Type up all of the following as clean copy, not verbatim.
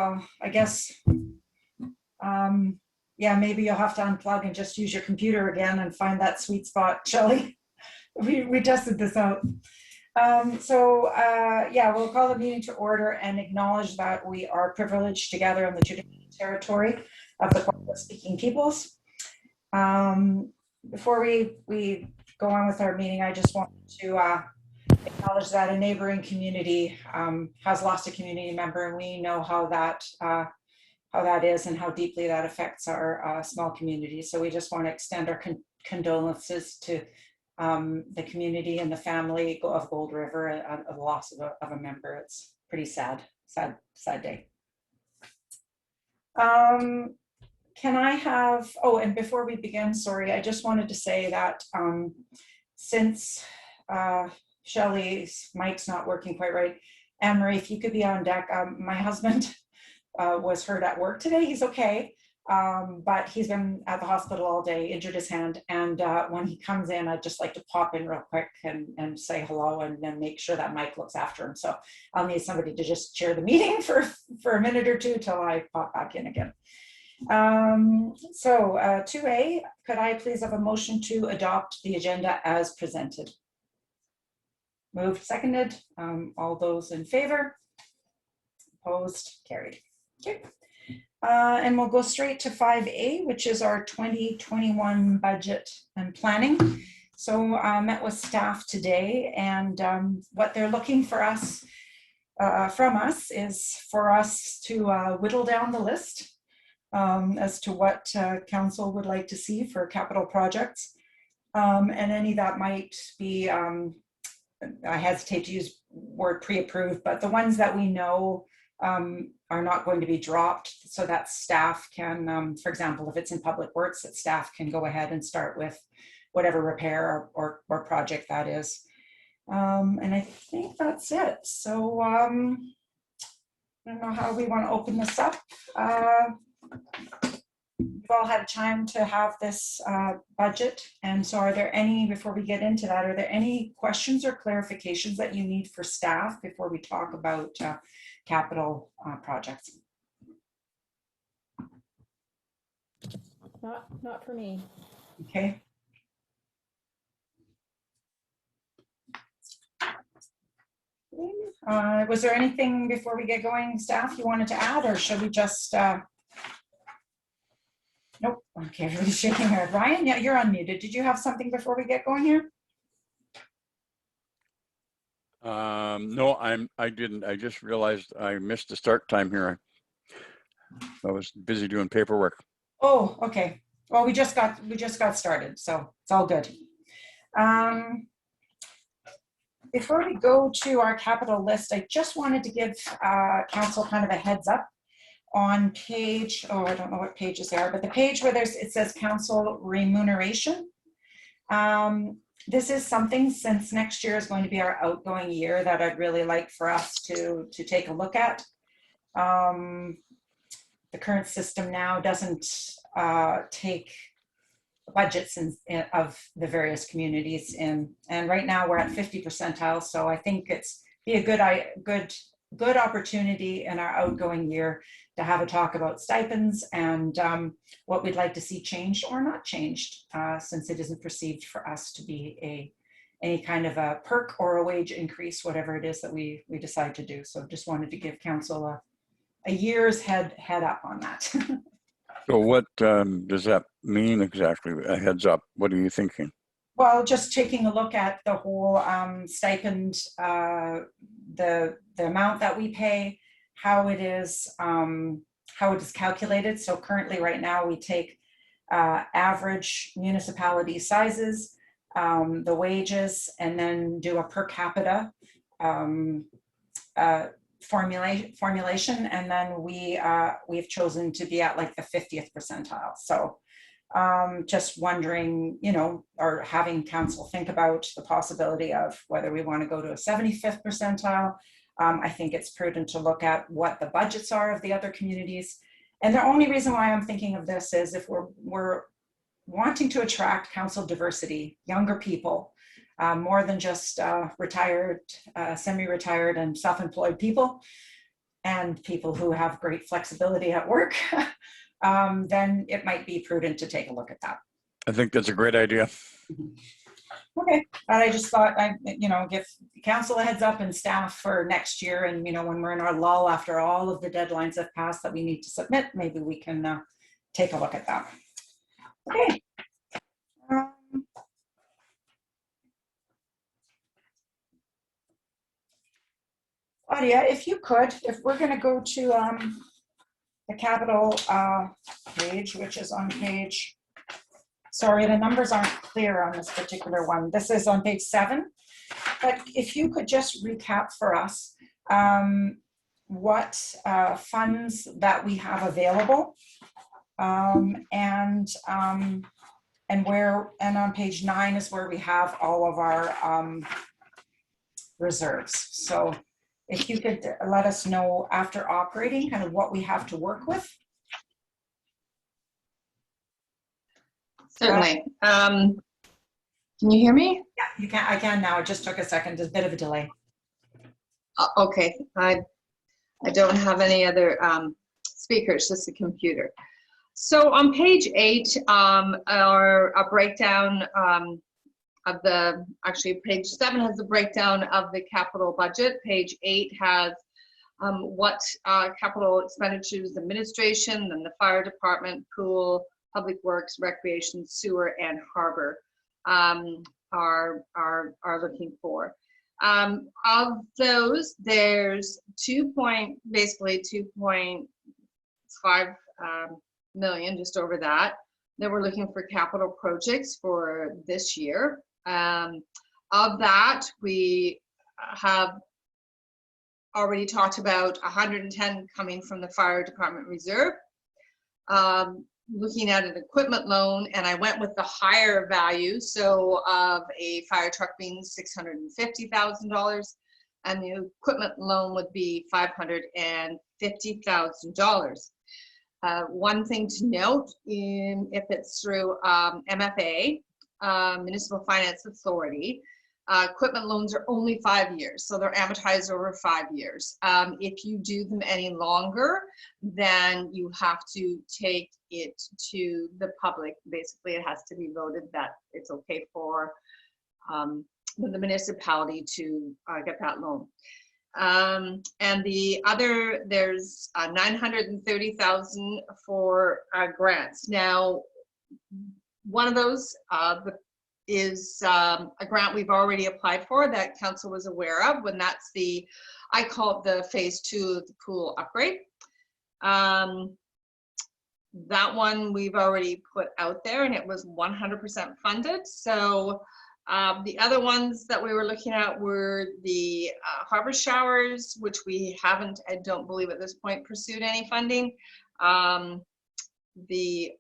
well, I guess, yeah, maybe you'll have to unplug and just use your computer again and find that sweet spot, Shelley. We tested this out. Yeah, we'll call the meeting to order and acknowledge that we are privileged together in the traditional territory of the Quapaw-speaking peoples. Before we go on with our meeting, I just want to acknowledge that a neighboring community has lost a community member, and we know how that is and how deeply that affects our small community. So we just want to extend our condolences to the community and the family of Gold River of the loss of a member. It's pretty sad day. Can I have, and before we begin, sorry, I just wanted to say that since Shelley's mic's not working quite right, Anne-Marie, if you could be on deck. My husband was hurt at work today. He's okay, but he's been at the hospital all day, injured his hand. And when he comes in, I'd just like to pop in real quick and say hello and then make sure that Mike looks after him. So I'll need somebody to just chair the meeting for a minute or two till I pop back in again. 2A, could I please have a motion to adopt the agenda as presented? Moved, seconded. All those in favor? Opposed? Carried. Okay. And we'll go straight to 5A, which is our 2021 budget and planning. So I met with staff today, and what they're looking for us from us is for us to whittle down the list as to what council would like to see for capital projects, and any that might be, I hesitate to use word pre-approved, but the ones that we know are not going to be dropped, so that staff can, for example, if it's in public works, that staff can go ahead and start with whatever repair or project that is. And I think that's it. So I don't know how we want to open this up. We've all had time to have this budget, and so are there any, before we get into that, are there any questions or clarifications that you need for staff before we talk about capital projects? Not for me. Okay. Was there anything before we get going, staff, you wanted to add, or should we just nope. Okay, everybody's shaking their head. Ryan, yeah, you're unmuted. Did you have something before we get going here? No, I didn't. I just realized I missed the start time here. I was busy doing paperwork. Oh, okay. Well, we just got started, so it's all good. Before we go to our capital list, I just wanted to give council kind of a heads up on page, I don't know what pages they are, but the page where it says council remuneration. This is something, since next year is going to be our outgoing year, that I'd really like for us to take a look at. The current system now doesn't take budgets of the various communities in, and right now we're at 50 percentile. So I think it's be a good opportunity in our outgoing year to have a talk about stipends and what we'd like to see changed or not changed, since it isn't perceived for us to be any kind of a perk or a wage increase, whatever it is that we decide to do. So just wanted to give council a year's head up on that. So what does that mean exactly? A heads up. What are you thinking? Well, just taking a look at the whole stipend, the amount that we pay, how it is calculated. So currently, right now, we take average municipality sizes, the wages, and then do a per capita formulation, and then we've chosen to be at like the 50th percentile. So just wondering, or having council think about the possibility of whether we want to go to a 75th percentile. I think it's prudent to look at what the budgets are of the other communities. And the only reason why I'm thinking of this is if we're wanting to attract council diversity, younger people, more than just retired, semi-retired and self-employed people. and people who have great flexibility at work, then it might be prudent to take a look at that. I think that's a great idea. Okay, but I just thought I'd, give council a heads up and staff for next year. And, when we're in our lull after all of the deadlines have passed that we need to submit, maybe we can take a look at that. Okay. Claudia, if you could, if we're going to go to the capital page, which is on page, sorry, the numbers aren't clear on this particular one. This is on page 7. But if you could just recap for us what funds that we have available, and on page 9 is where we have all of our reserves. So if you could let us know after operating kind of what we have to work with. Certainly. Can you hear me? Yeah, you can. I can now. It just took a second. There's a bit of a delay. Okay. I don't have any other speakers, just the computer. So on page 8, a breakdown of the, actually page 7 has the breakdown of the capital budget. Page 8 has what capital expenditures, administration, and the fire department, pool, public works, recreation, sewer, and harbor are looking for. Of those, there's basically 2.5 million, just over that we're looking for capital projects for this year. Of that, we have already talked about 110 coming from the fire department reserve. Looking at an equipment loan, and I went with the higher value, so of a fire truck being $650,000, and the equipment loan would be $550,000. One thing to note, if it's through MFA, Municipal Finance Authority, equipment loans are only 5 years, so they're amortized over 5 years. If you do them any longer, then you have to take it to the public. Basically, it has to be voted that it's okay for the municipality to get that loan. And the other, there's 930,000 for grants. Now, one of those is a grant we've already applied for that council was aware of, when that's the, I call it the phase 2 of the pool upgrade. That one we've already put out there, and it was 100% funded. So the other ones that we were looking at were the harbor showers, which we haven't, I don't believe at this point, pursued any funding. The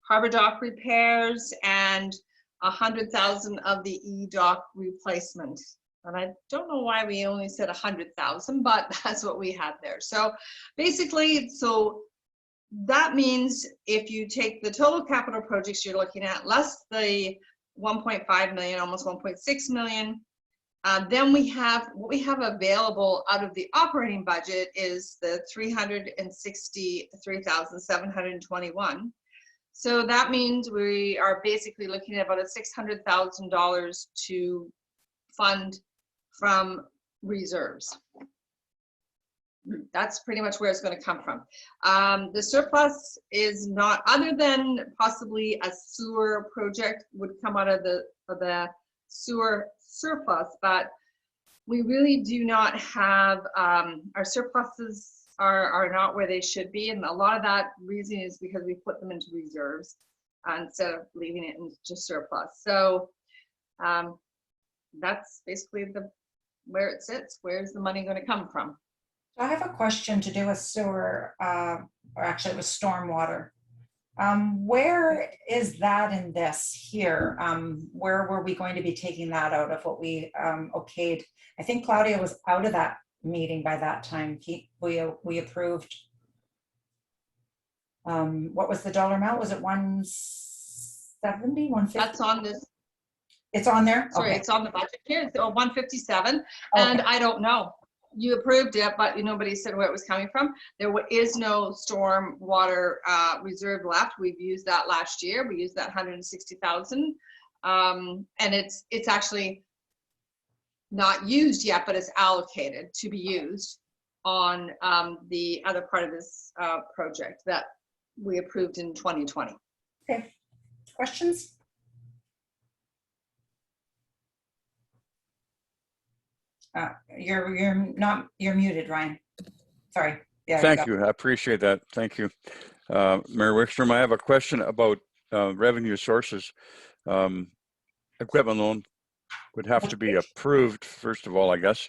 harbor dock repairs, and 100,000 of the e-dock replacement. And I don't know why we only said 100,000, but that's what we had there. So basically, so that means if you take the total capital projects you're looking at, less the 1.5 million, almost 1.6 million, then we have, what we have available out of the operating budget is the 363,721. So that means we are basically looking at about a $600,000 to fund from reserves. That's pretty much where it's going to come from. The surplus is not, other than possibly a sewer project would come out of the sewer surplus, but we really do not have, our surpluses are not where they should be, and a lot of that reason is because we put them into reserves instead of leaving it in just surplus. So that's basically where it sits. Where's the money going to come from? I have a question to do with sewer, or actually with stormwater. Where is that in this here? Where were we going to be taking that out of what we okayed? I think Claudia was out of that meeting by that time. We approved, what was the dollar amount? Was it 170, 150? That's on this. It's on there? Sorry, okay. It's on the budget here. It's 157, Okay. and I don't know. You approved it, but nobody said where it was coming from. There is no storm water reserve left. We've used that last year. We used that 160,000. And it's actually not used yet, but it's allocated to be used on the other part of this project that we approved in 2020. Okay, questions? You're muted, Ryan. Sorry. Yeah, Thank you. I appreciate that. Thank you. Mayor Wickstrom, I have a question about revenue sources. Equipment loan would have to be approved, first of all, I guess.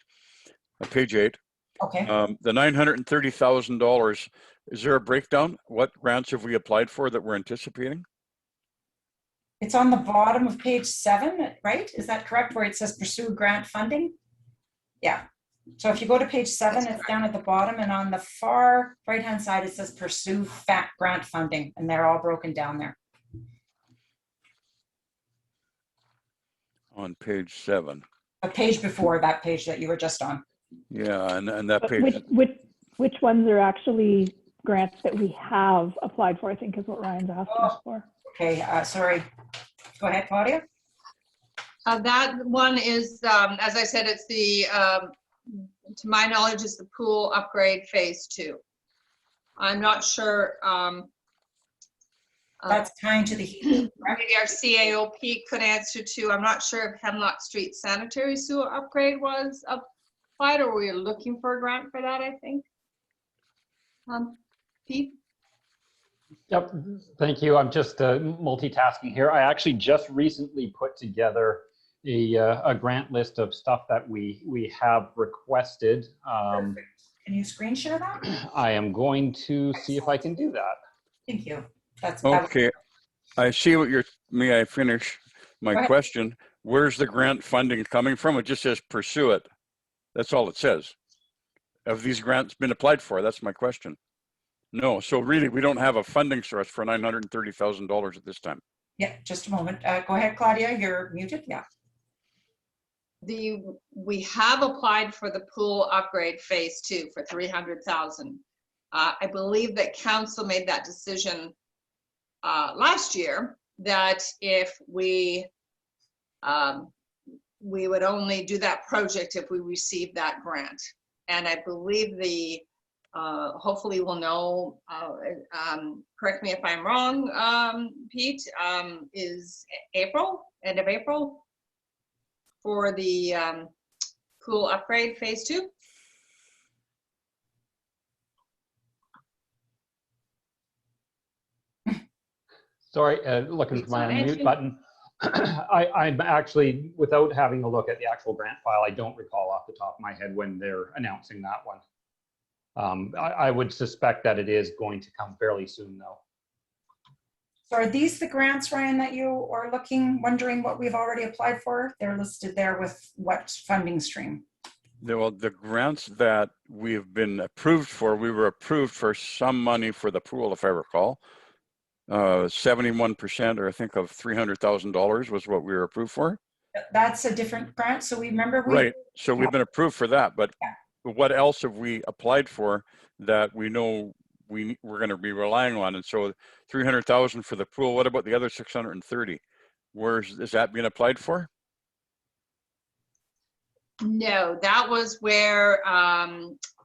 Page 8. Okay, The $930,000, is there a breakdown? What grants have we applied for that we're anticipating? it's on the bottom of page 7, right? Is that correct, where it says pursue grant funding? Yeah. So if you go to page 7, it's down at the bottom, and on the far right-hand side, it says pursue grant funding, and they're all broken down there. On page 7. A page before that page that you were just on. Yeah, and that But page. which ones are actually grants that we have applied for, I think is what Ryan's asking us for. Okay, sorry. Go ahead, Claudia. That one is, as I said, it's the, to my knowledge, is the pool upgrade phase 2. I'm not sure. That's tying to the heating, correct? Maybe our CAOP could answer to. I'm not sure if Hemlock Street sanitary sewer upgrade was applied, or we were looking for a grant for that, I think. Pete? Yep, thank you. I'm just multitasking here. I actually just recently put together a grant list of stuff that we have requested. Can you screen share that? I am going to see if I can do that. Thank you. That Okay, I see what you're, may I finish Go my ahead. question? Where's the grant funding coming from? It just says pursue it. That's all it says. Have these grants been applied for? That's my question. No, so really, we don't have a funding source for $930,000 at this time. Yeah, just a moment. Go ahead, Claudia, you're muted. Yeah. We have applied for the pool upgrade phase 2 for 300,000. I believe that council made that decision last year, that if we would only do that project if we received that grant. And I believe hopefully we'll know, correct me if I'm wrong, Pete, is April, end of April, for the pool upgrade phase 2. Sorry, looking for my unmute button. I'm actually, without having a look at the actual grant file, I don't recall off the top of my head when they're announcing that one. I would suspect that it is going to come fairly soon, though. So are these the grants, Ryan, that you are wondering what we've already applied for? They're listed there with what funding stream? Well, the grants that we've been approved for, we were approved for some money for the pool, if I recall. 71%, or I think of $300,000 was what we were approved for. That's a different grant. So we remember Right. So we've been approved for that, but what else have we applied for that we know we're going to be relying on? And so 300,000 for the pool. What about the other 630? Is that being applied for? No, that was where,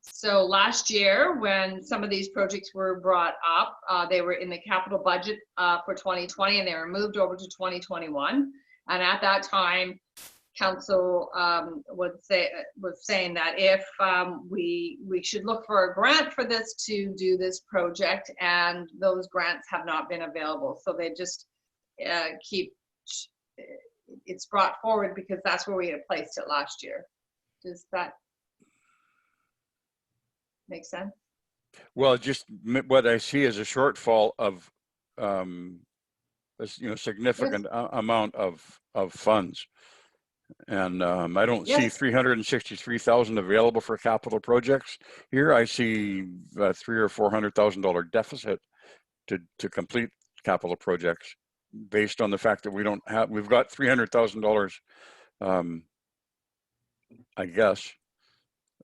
so last year when some of these projects were brought up, they were in the capital budget for 2020, and they were moved over to 2021. And at that time, council was saying that if we should look for a grant for this to do this project, and those grants have not been available. So they just it's brought forward because that's where we had placed it last year. Does that make sense? Well, just what I see is a shortfall of a significant amount of funds. And I don't see 363,000 available for capital projects here. I see $300,000 or $400,000 deficit to complete capital projects, based on the fact that we've got $300,000, I guess,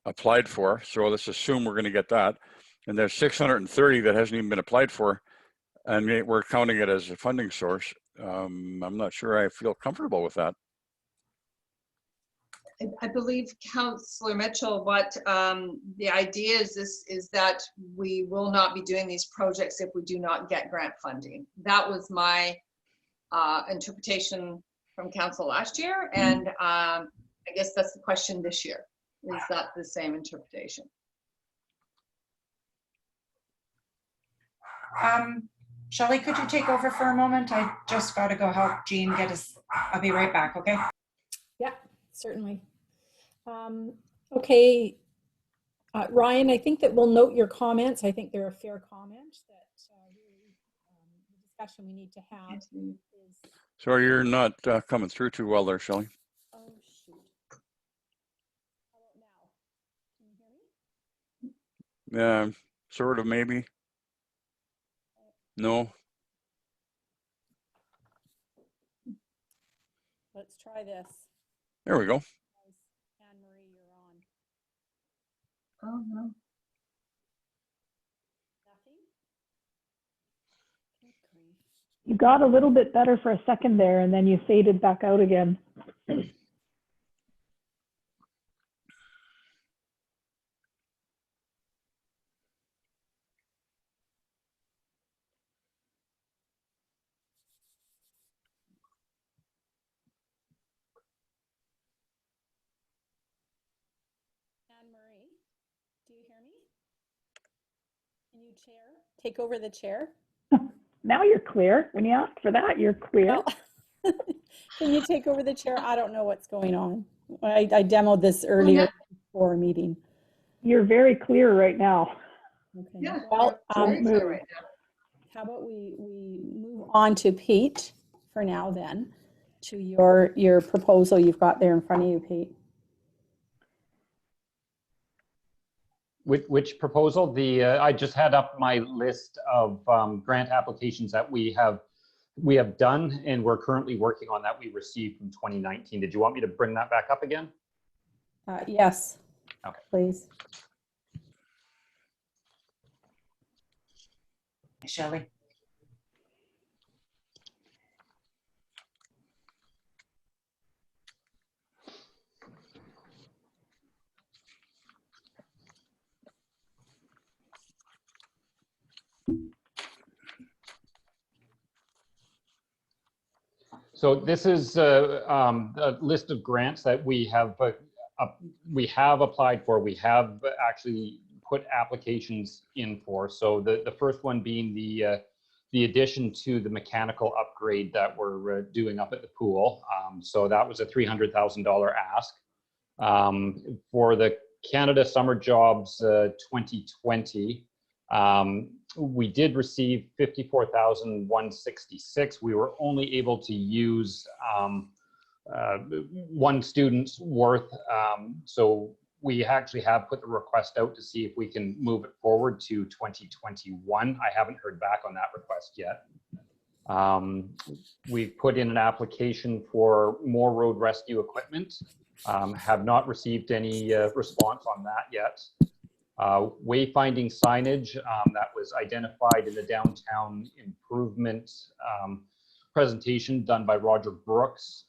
applied for. So let's assume we're going to get that. And there's 630 that hasn't even been applied for, and we're counting it as a funding source. I'm not sure I feel comfortable with that. I believe Councillor Mitchell, what the idea is that we will not be doing these projects if we do not get grant funding. That was my interpretation from council last year, and I guess that's the question this year. Is that the same interpretation? Shelley, could you take over for a moment? I just got to go help Jean get his, I'll be right back, okay? Yeah, certainly. Okay, Ryan, I think that we'll note your comments. I think they're a fair comment that really, the discussion we need to have is. So you're not coming through too well there, Shelley. Oh, shoot. How about now? Can you hear me? Yeah, sort of, maybe. No. Let's try this. There we go. Anne Marie, you're on. Oh, no. Nothing? Good grief. You got a little bit better for a second there, and then you faded back out again. Anne Marie, do you hear me? Can you take over the chair? Now you're clear. When you asked for that, you're clear. Oh. Can you take over the chair? I don't know what's going on. I demoed this earlier for a meeting. You're very clear right now. Okay. Yeah. Well, Very clear move. right now. how about we move on to Pete for now then, to your proposal you've got there in front of you, Pete. Which proposal? I just had up my list of grant applications that we have done and we're currently working on that we received from 2019. Did you want me to bring that back up again? Yes. Okay. Please. Shelley. So this is a list of grants that we have applied for. We have actually put applications in for. So the first one being the addition to the mechanical upgrade that we're doing up at the pool. So that was a $300,000 ask. For the Canada Summer Jobs 2020, we did receive $54,166. We were only able to use one student's worth. So we actually have put the request out to see if we can move it forward to 2021. I haven't heard back on that request yet. We've put in an application for more road rescue equipment. Have not received any response on that yet. Wayfinding signage that was identified in the downtown improvement presentation done by Roger Brooks.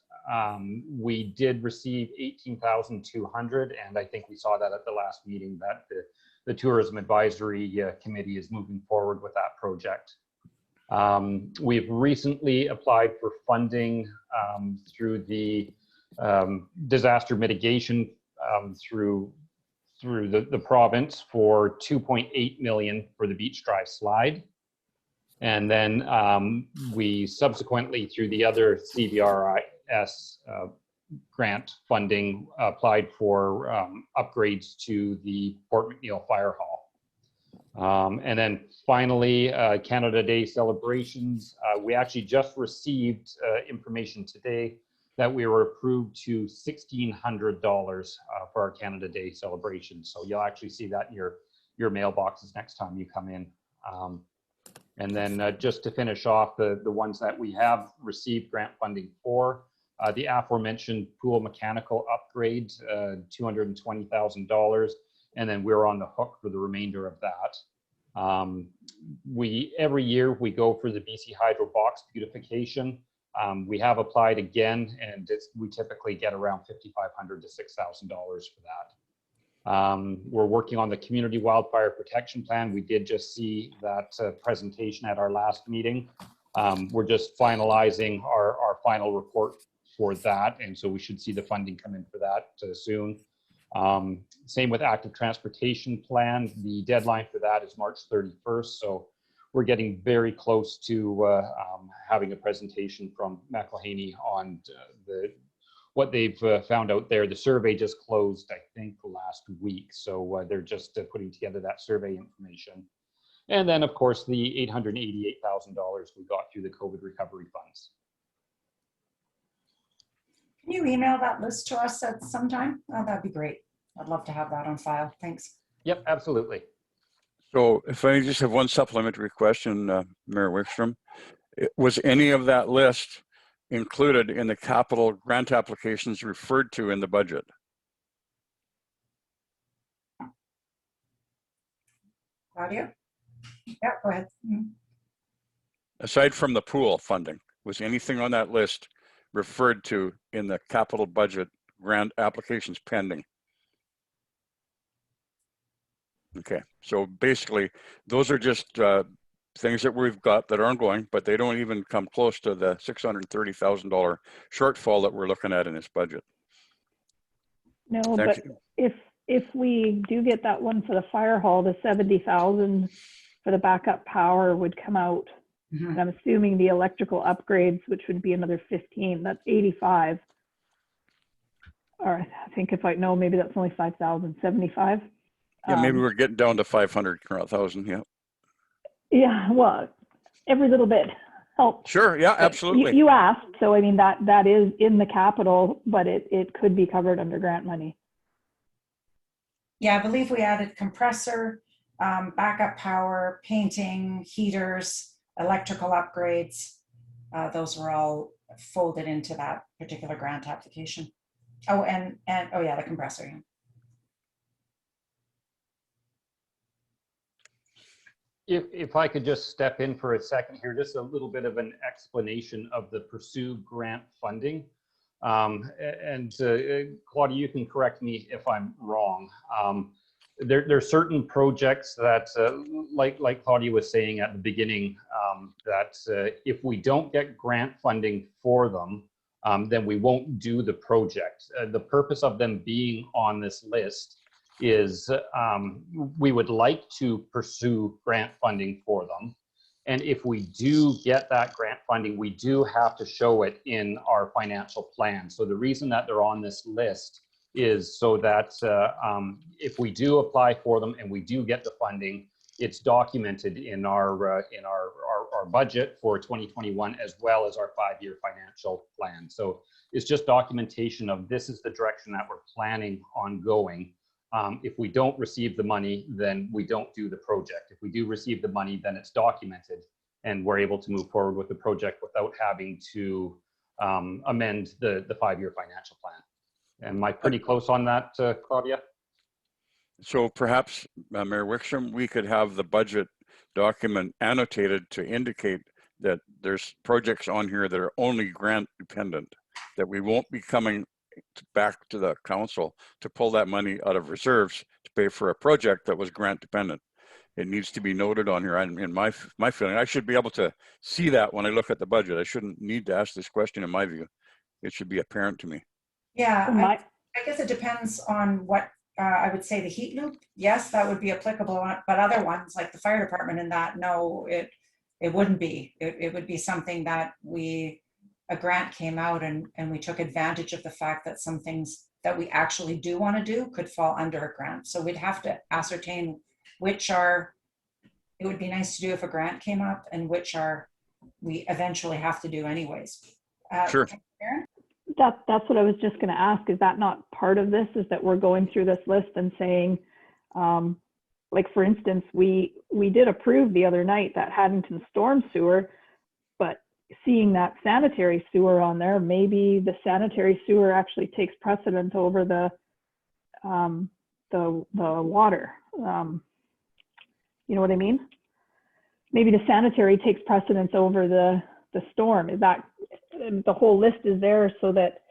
We did receive $18,200, and I think we saw that at the last meeting that the Tourism Advisory Committee is moving forward with that project. We've recently applied for funding through the disaster mitigation through the province for $2.8 million for the Beach Drive slide. And then we subsequently, through the other CVRIS grant funding, applied for upgrades to the Port McNeill Fire Hall. And then finally, Canada Day celebrations. We actually just received information today that we were approved to $1,600 for our Canada Day celebration. So you'll actually see that in your mailboxes next time you come in. And then just to finish off the ones that we have received grant funding for, the aforementioned pool mechanical upgrade, $220,000. and then we're on the hook for the remainder of that. Every year we go for the BC Hydro box beautification. We have applied again, and we typically get around $5,500 to $6,000 for that. We're working on the community wildfire protection plan. We did just see that presentation at our last meeting. We're just finalizing our final report for that, and so we should see the funding come in for that soon. Same with active transportation plan. The deadline for that is March 31st, so we're getting very close to having a presentation from McElhaney on what they've found out there. The survey just closed, I think, last week, so they're just putting together that survey information. And then, of course, the $888,000 we got through the COVID recovery funds. Can you email that list to us at some time? Oh, that'd be great. I'd love to have that on file. Thanks. Yep, absolutely. So if I just have one supplementary question, Mayor Wickstrom, was any of that list included in the capital grant applications referred to in the budget? Claudia? Yeah, go ahead. Aside from the pool funding, was anything on that list referred to in the capital budget grant applications pending? Okay, so basically those are just things that we've got that are ongoing, but they don't even come close to the $630,000 shortfall that we're looking at in this budget. No, Thank but you. if we do get that one for the fire hall, the 70,000 for the backup power would come out. Mhm. And I'm assuming the electrical upgrades, which would be another 15, that's 85. Or I think if I know, maybe that's only 5,000, 75. Yeah, maybe we're getting down to 500,000. Yeah. Yeah, well, every little bit helps. Sure. Yeah, But absolutely. You asked, so I mean, that is in the capital, but it could be covered under grant money. Yeah, I believe we added compressor, backup power, painting, heaters, electrical upgrades. Those were all folded into that particular grant application. Oh, and oh yeah, the compressor. Yeah. If I could just step in for a second here, just a little bit of an explanation of the Pursue grant funding. Claudia, you can correct me if I'm wrong. There are certain projects that, like Claudia was saying at the beginning, that if we don't get grant funding for them, then we won't do the project. The purpose of them being on this list is we would like to pursue grant funding for them. And if we do get that grant funding, we do have to show it in our financial plan. So the reason that they're on this list is so that if we do apply for them and we do get the funding, it's documented in our budget for 2021 as well as our 5-year financial plan. So it's just documentation of this is the direction that we're planning on going. If we don't receive the money, then we don't do the project. If we do receive the money, then it's documented and we're able to move forward with the project without having to amend the 5-year financial plan. Am I pretty close on that, Claudia? So perhaps, Mayor Wickstrom, we could have the budget document annotated to indicate that there's projects on here that are only grant dependent, that we won't be coming back to the council to pull that money out of reserves to pay for a project that was grant dependent. It needs to be noted on here. In my feeling, I should be able to see that when I look at the budget. I shouldn't need to ask this question in my view. It should be apparent to me. Yeah, I guess it depends on what I would say the heat loop. Yes, that would be applicable, but other ones like the fire department and that, no, it wouldn't be. It would be something that a grant came out and we took advantage of the fact that some things that we actually do want to do could fall under a grant. So we'd have to ascertain which it would be nice to do if a grant came up and which we eventually have to do anyways. Sure. Karen? That's what I was just going to ask. Is that not part of this? Is that we're going through this list and saying, like for instance, we did approve the other night that Haddington storm sewer, but seeing that sanitary sewer on there, maybe the sanitary sewer actually takes precedence over the the water. You know what I mean? Maybe the sanitary takes precedence over the storm. Is that the whole list is there so that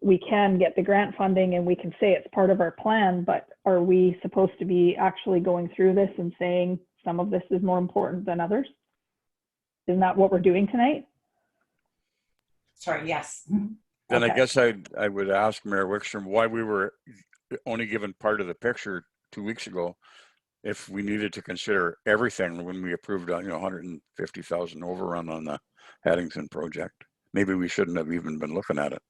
we can get the grant funding and we can say it's part of our plan, but are we supposed to be actually going through this and saying some of this is more important than others? Isn't that what we're doing tonight? Sorry, yes. Then Okay. I guess I would ask Mayor Wickstrom why we were only given part of the picture 2 weeks ago, if we needed to consider everything when we approved on, 150,000 overrun on the Haddington project. Maybe we shouldn't have even been looking at it.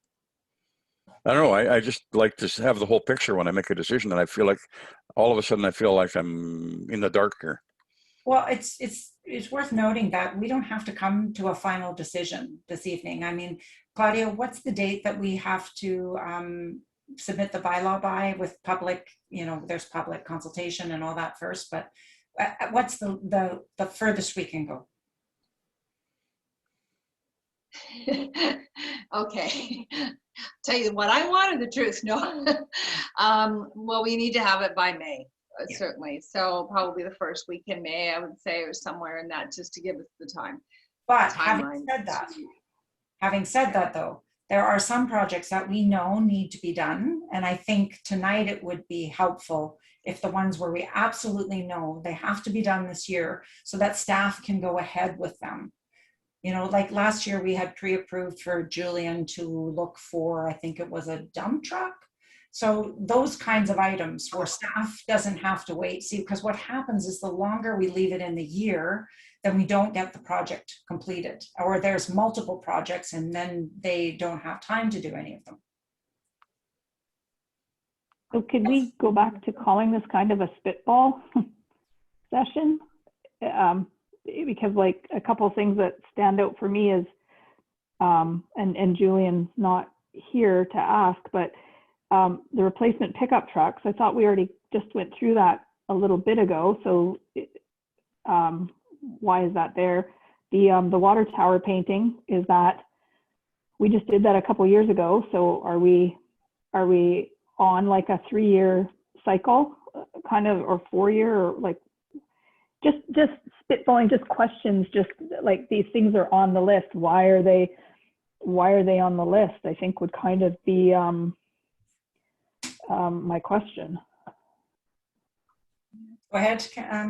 I don't know. I just like to have the whole picture when I make a decision, and I feel like all of a sudden I feel like I'm in the dark here. Well, it's worth noting that we don't have to come to a final decision this evening. I mean, Claudia, what's the date that we have to submit the bylaw by with public, there's public consultation and all that first, but what's the furthest we can go? Okay. Tell you what I wanted, the truth. No. Well, we need to have it by May, certainly. So probably the first week in May, I would say, or somewhere in that, just to give us the time. But Timeline. having said that though, there are some projects that we know need to be done. And I think tonight it would be helpful if the ones where we absolutely know they have to be done this year so that staff can go ahead with them. Like last year we had pre-approved for Julian to look for, I think it was a dump truck. So those kinds of items where staff doesn't have to wait. See, because what happens is the longer we leave it in the year, then we don't get the project completed, or there's multiple projects and then they don't have time to do any of them. So could we go back to calling this kind of a spitball session? Because like a couple of things that stand out for me is, and Julian's not here to ask, but the replacement pickup trucks, I thought we already just went through that a little bit ago. So why is that there? The water tower painting, is that, we just did that a couple years ago. So are we on like a 3-year cycle kind of, or 4-year, or like, just spitballing, just questions, just like these things are on the list. Why are they on the list? I think would kind of be my question. Go ahead,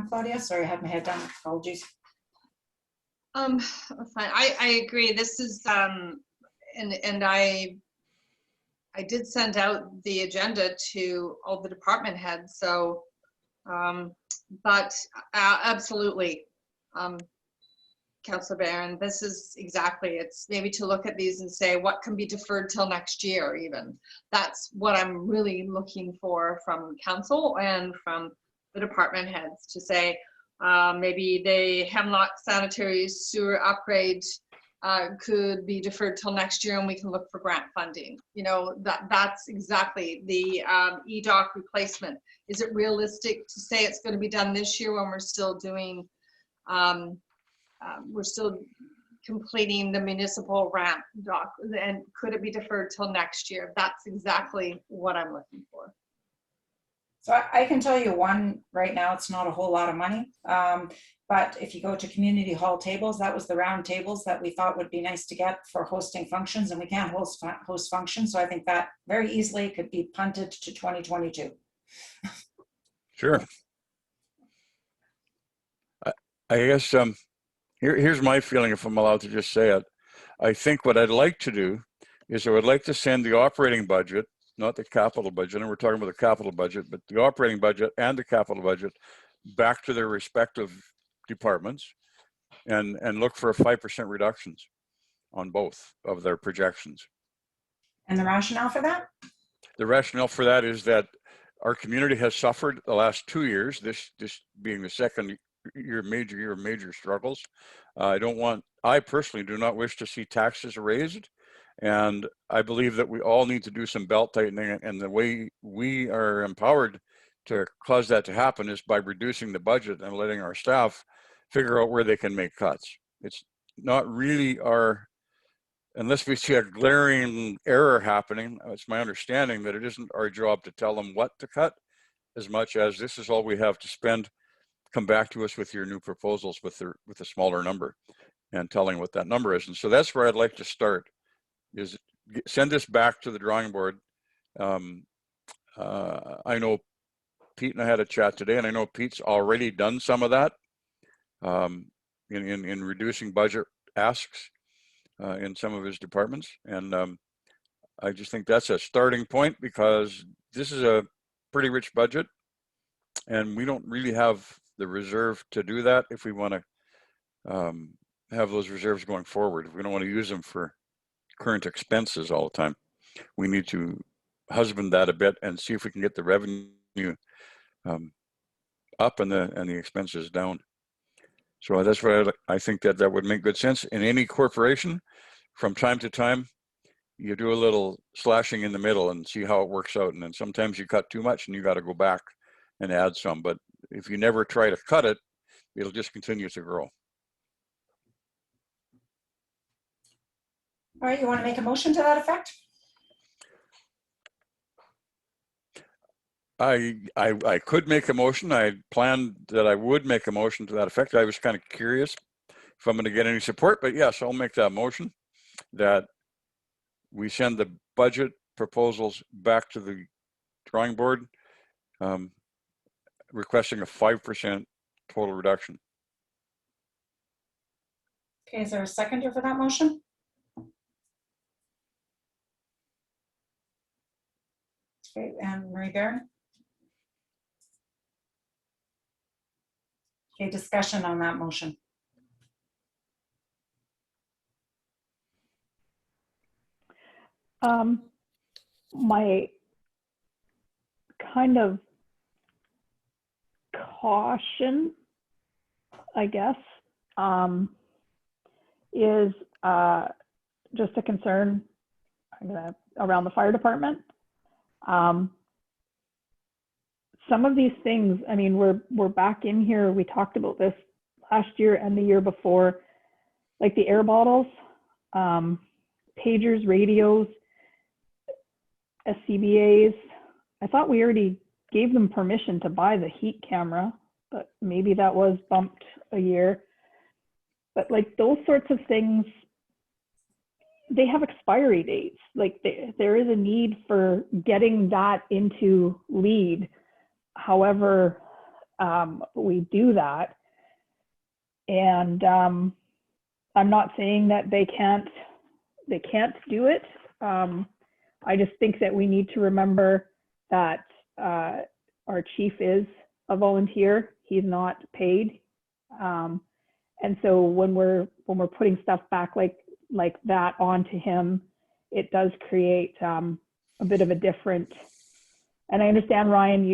Claudia. Sorry, I had my head down. Apologies. Fine. I agree. This is and I did send out the agenda to all the department heads. So, but absolutely, Councillor Barron, this is exactly, it's maybe to look at these and say what can be deferred till next year even. That's what I'm really looking for from council and from the department heads, to say maybe the Hemlock sanitary sewer upgrade could be deferred till next year and we can look for grant funding. That's exactly the EDOC replacement. Is it realistic to say it's going to be done this year when we're still doing we're still completing the municipal ramp dock, and could it be deferred till next year? That's exactly what I'm looking for. So I can tell you one right now, it's not a whole lot of money. But if you go to community hall tables, that was the round tables that we thought would be nice to get for hosting functions, and we can't host functions. So I think that very easily could be punted to 2022. Sure. I guess here's my feeling, if I'm allowed to just say it. I think what I'd like to do is I would like to send the operating budget, not the capital budget, and we're talking about the capital budget, but the operating budget and the capital budget back to their respective departments and look for a 5% reductions on both of their projections. And the rationale for that? The rationale for that is that our community has suffered the last 2 years, this being the second year of major struggles. I personally do not wish to see taxes raised. And I believe that we all need to do some belt tightening, and the way we are empowered to cause that to happen is by reducing the budget and letting our staff figure out where they can make cuts. It's not really unless we see a glaring error happening, it's my understanding that it isn't our job to tell them what to cut. as much as this is all we have to spend. Come back to us with your new proposals with a smaller number and telling what that number is. And so that's where I'd like to start, is send this back to the drawing board. I know Pete and I had a chat today, and I know Pete's already done some of that in reducing budget asks in some of his departments. And I just think that's a starting point, because this is a pretty rich budget and we don't really have the reserve to do that if we want to have those reserves going forward. If we don't want to use them for current expenses all the time, we need to husband that a bit and see if we can get the revenue up and the expenses down. So that's why I think that would make good sense. In any corporation, from time to time, you do a little slashing in the middle and see how it works out. And then sometimes you cut too much and you got to go back and add some. But if you never try to cut it, it'll just continue to grow. All right, you want to make a motion to that effect? I could make a motion. I planned that I would make a motion to that effect. I was kind of curious if I'm going to get any support, but yes, I'll make that motion, that we send the budget proposals back to the drawing board, requesting a 5% total reduction. Okay, is there a seconder for that motion? Okay, and Marie Barron? Okay, discussion on that motion. My kind of caution, I guess, is just a concern around the fire department. Some of these things, I mean, we're back in here. We talked about this last year and the year before, like the air bottles, pagers, radios, SCBAs. I thought we already gave them permission to buy the heat camera, but maybe that was bumped a year. But like those sorts of things, they have expiry dates. Like there is a need for getting that into LEED. However, we do that. And I'm not saying that they can't do it. I just think that we need to remember that our chief is a volunteer. He's not paid. And so when we're putting stuff back like that onto him, it does create a bit of a different. And I understand, Ryan,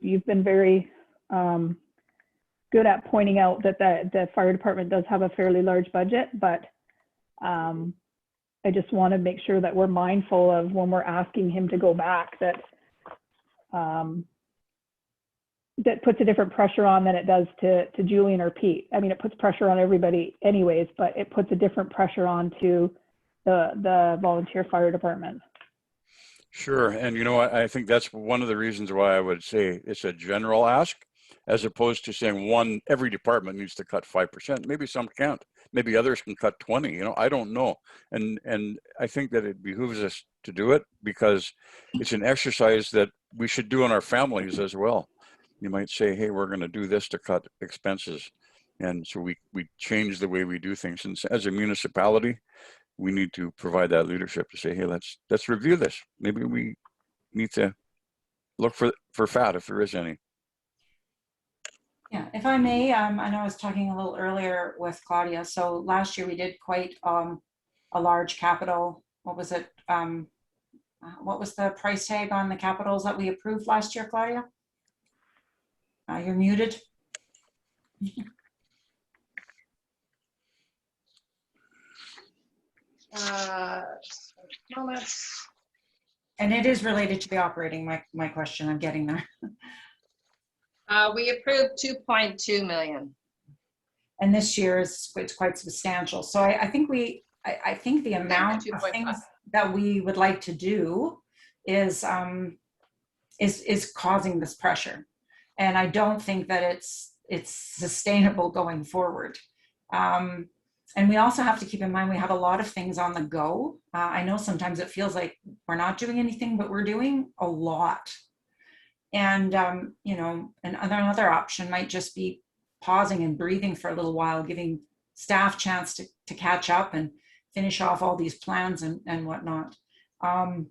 you've been very good at pointing out that the fire department does have a fairly large budget, but I just want to make sure that we're mindful of when we're asking him to go back, that that puts a different pressure on than it does to Julian or Pete. I mean, it puts pressure on everybody anyways, but it puts a different pressure on to the volunteer fire department. Sure. And I think that's one of the reasons why I would say it's a general ask, as opposed to saying every department needs to cut 5%. Maybe some can't. Maybe others can cut 20. I don't know. And I think that it behooves us to do it, because it's an exercise that we should do in our families as well. You might say, hey, we're going to do this to cut expenses. And so we change the way we do things. And as a municipality, we need to provide that leadership to say, hey, let's review this. Maybe we need to look for fat if there is any. Yeah, if I may, I know I was talking a little earlier with Claudia. So last year we did quite a large capital. What was it? What was the price tag on the capitals that we approved last year, Claudia? You're muted. Moments. And it is related to the operating, my question. I'm getting there. We approved 2.2 million. And this year it's quite substantial. So I think I think the amount of things that we would like to do is is causing this pressure. And I don't think that it's sustainable going forward. And we also have to keep in mind, we have a lot of things on the go. I know sometimes it feels like we're not doing anything, but we're doing a lot. And, you know, another option might just be pausing and breathing for a little while, giving staff chance to catch up and finish off all these plans and whatnot. I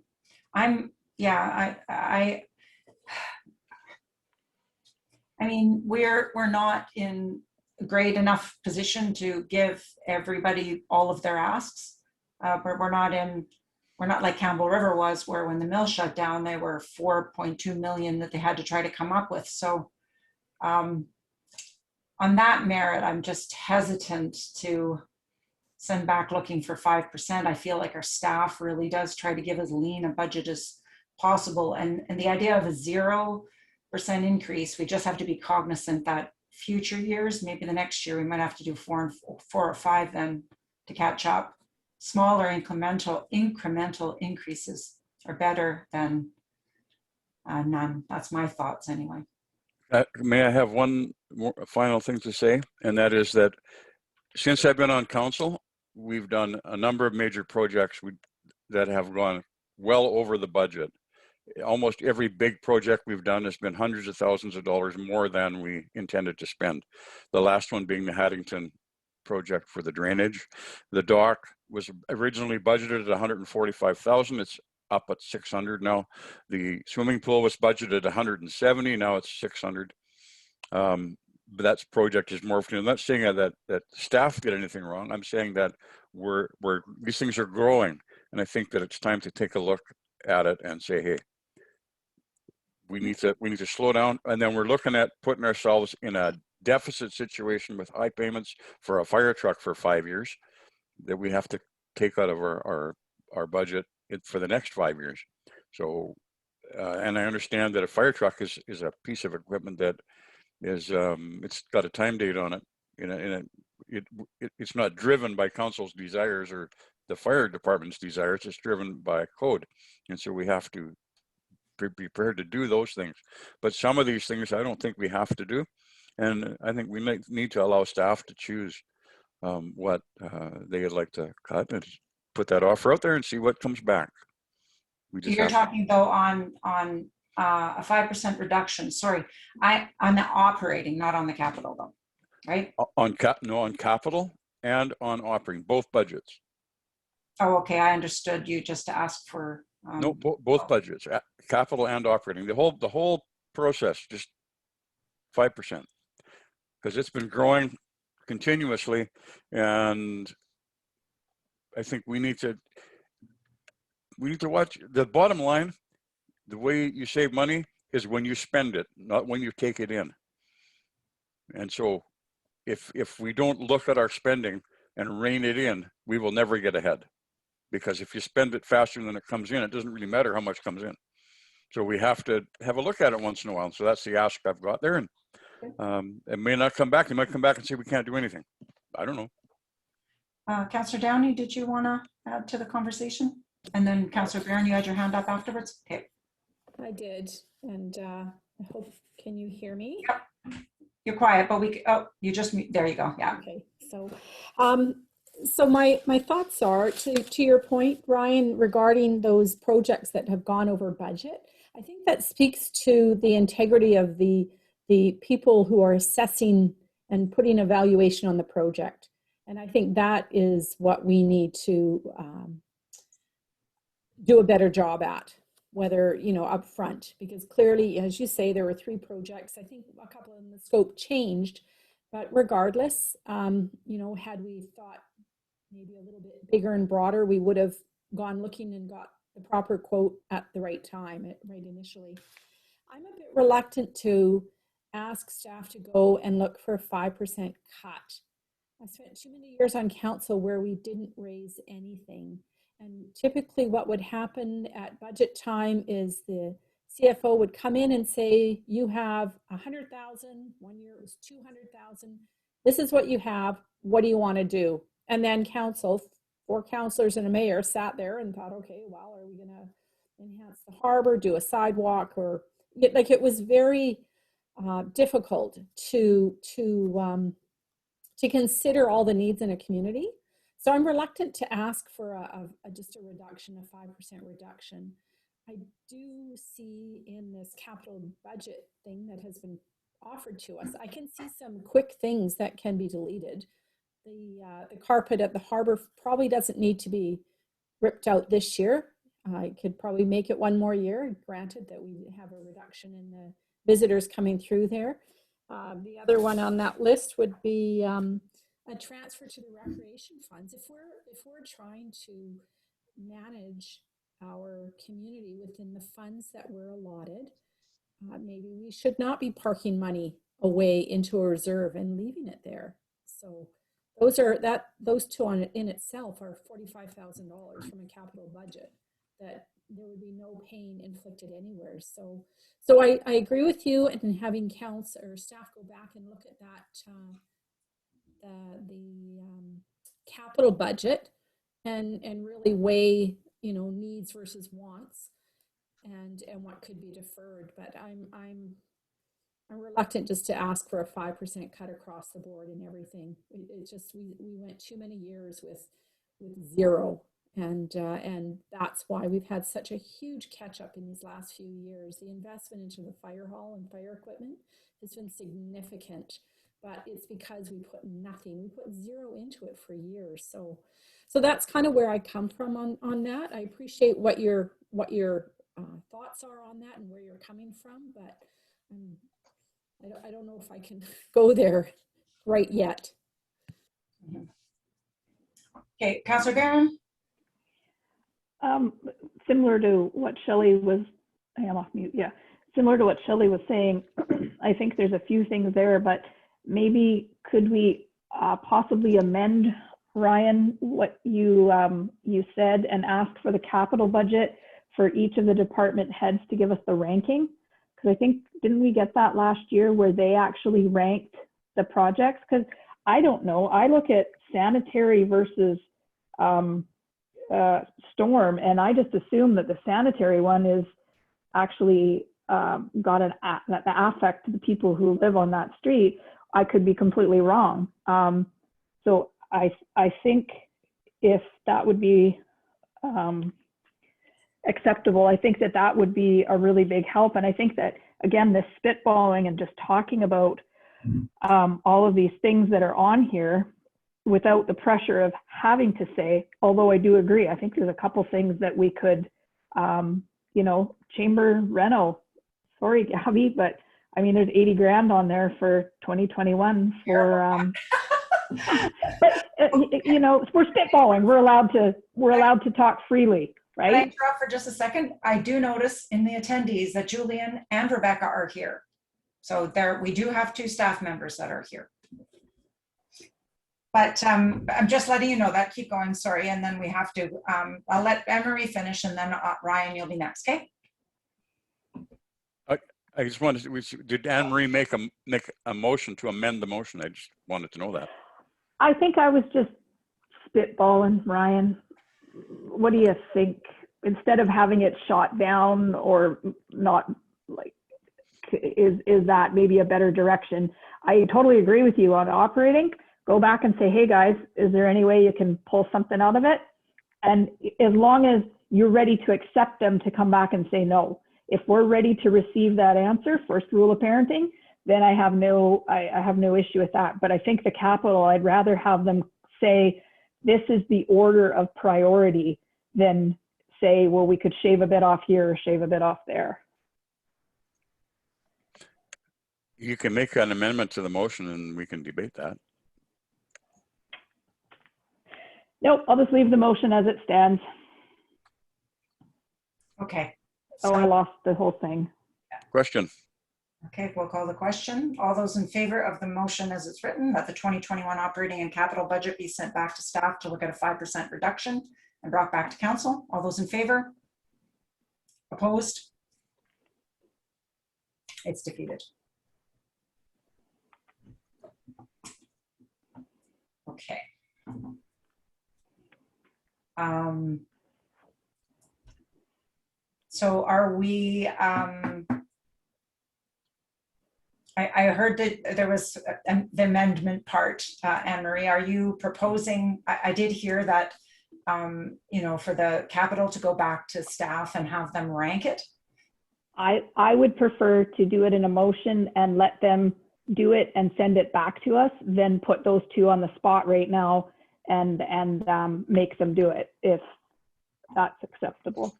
mean, we're not in a great enough position to give everybody all of their asks. But we're not like Campbell River was, where when the mill shut down, they were 4.2 million that they had to try to come up with. So on that merit, I'm just hesitant to send back looking for 5%. I feel like our staff really does try to give as lean a budget as possible. And the idea of a 0% increase, we just have to be cognizant that future years, maybe the next year, we might have to do 4 or 5 then to catch up. Smaller incremental increases are better than none. That's my thoughts anyway. May I have one more final thing to say? And that is that since I've been on council, we've done a number of major projects that have gone well over the budget. Almost every big project we've done has been hundreds of thousands of dollars more than we intended to spend. The last one being the Haddington project for the drainage. The dock was originally budgeted at 145,000. It's up at 600 now. The swimming pool was budgeted at 170. Now it's 600. But that project is morphing. I'm not saying that staff did anything wrong. I'm saying that these things are growing, and I think that it's time to take a look at it and say, hey, we need to slow down. And then we're looking at putting ourselves in a deficit situation with high payments for a fire truck for 5 years that we have to take out of our budget for the next 5 years. So, and I understand that a fire truck is a piece of equipment that is, it's got a time date on it. It's not driven by council's desires or the fire department's desires. It's driven by code. And so we have to be prepared to do those things. But some of these things I don't think we have to do. And I think we need to allow staff to choose what they'd like to cut and put that offer out there and see what comes back. You're talking though on a 5% reduction. Sorry, on the operating, not on the capital though, right? On capital and on operating, both budgets. Oh, okay. I understood you just asked for. No, both budgets, capital and operating. The whole process, just 5%, because it's been growing continuously, and I think we need to watch the bottom line. The way you save money is when you spend it, not when you take it in. And so if we don't look at our spending and rein it in, we will never get ahead. Because if you spend it faster than it comes in, it doesn't really matter how much comes in. So we have to have a look at it once in a while. So that's the ask I've got there. And it may not come back. It might come back and say we can't do anything. I don't know. Councillor Downey, did you want to add to the conversation? And then Councillor Barron, you had your hand up afterwards. Okay. I did, and I hope, can you hear me? Yep. You're quiet, but you just, there you go. Yeah. Okay, so so my thoughts are to your point, Ryan, regarding those projects that have gone over budget. I think that speaks to the integrity of the people who are assessing and putting evaluation on the project. And I think that is what we need to do a better job at, whether, you know, up front, because clearly, as you say, there were 3 projects. I think a couple in the scope changed, but regardless, you know, had we thought maybe a little bit bigger and broader, we would have gone looking and got the proper quote at the right time, right initially. I'm a bit reluctant to ask staff to go and look for a 5% cut. I spent too many years on council where we didn't raise anything. And typically what would happen at budget time is the CFO would come in and say, you have 100,000, 1 year it was 200,000. This is what you have. What do you want to do? And then council, 4 councillors and a mayor sat there and thought, okay, well, are we going to enhance the harbor, do a sidewalk, or like it was very difficult to consider all the needs in a community. So I'm reluctant to ask for just a reduction, a 5% reduction. I do see in this capital budget thing that has been offered to us, I can see some quick things that can be deleted. The carpet at the harbor probably doesn't need to be ripped out this year. I could probably make it one more year, granted that we have a reduction in the visitors coming through there. The other one on that list would be a transfer to the recreation funds. If we're trying to manage our community within the funds that were allotted, maybe we should not be parking money away into a reserve and leaving it there. So those two in itself are $45,000 from a capital budget that there would be no pain inflicted anywhere. So I agree with you, and having council or staff go back and look at that the capital budget and really weigh, you know, needs versus wants and what could be deferred. But I'm reluctant just to ask for a 5% cut across the board and everything. It's just we went too many years with zero, and that's why we've had such a huge catch up in these last few years. The investment into the fire hall and fire equipment has been significant, but it's because we put nothing. We put zero into it for years. So that's kind of where I come from on that. I appreciate what your thoughts are on that and where you're coming from, but I don't know if I can go there right yet. Okay, Councillor Barron. Similar to what Shelley was, I am off mute, yeah. Similar to what Shelley was saying, I think there's a few things there, but maybe could we possibly amend, Ryan, what you said and ask for the capital budget for each of the department heads to give us the ranking? Because I think, didn't we get that last year where they actually ranked the projects? Because I don't know, I look at sanitary versus storm, and I just assume that the sanitary one is actually got an that affect to the people who live on that street. I could be completely wrong. So I think if that would be acceptable, I think that would be a really big help. And I think that, again, this spitballing and just talking about all of these things that are on here without the pressure of having to say, although I do agree, I think there's a couple things that we could, you know, chamber reno, sorry, Gabby, but I mean, there's 80 grand on there for 2021 for, but you know, we're spitballing. We're allowed to talk freely, right? Can I interrupt for just a second? I do notice in the attendees that Julian and Rebecca are here. So we do have 2 staff members that are here. But I'm just letting you know that. Keep going, sorry. And then we have to, I'll let Anne-Marie finish, and then Ryan, you'll be next, okay? I just wanted to, did Anne-Marie make a motion to amend the motion? I just wanted to know that. I think I was just spitballing, Ryan. What do you think? Instead of having it shot down or not, like, is that maybe a better direction? I totally agree with you on operating. Go back and say, hey guys, is there any way you can pull something out of it? And as long as you're ready to accept them to come back and say no. If we're ready to receive that answer, first rule of parenting, then I have no issue with that. But I think the capital, I'd rather have them say, this is the order of priority than say, well, we could shave a bit off here or shave a bit off there. You can make an amendment to the motion and we can debate that. Nope, I'll just leave the motion as it stands. Okay. Oh, I lost the whole thing. Question. Okay, we'll call the question. All those in favor of the motion as it's written, that the 2021 operating and capital budget be sent back to staff to look at a 5% reduction and brought back to council. All those in favor? Opposed? It's defeated. Okay. So are we I heard that there was the amendment part, Anne Marie. Are you proposing, I did hear that, you know, for the capital to go back to staff and have them rank it? I would prefer to do it in a motion and let them do it and send it back to us, then put those two on the spot right now and make them do it, if that's acceptable.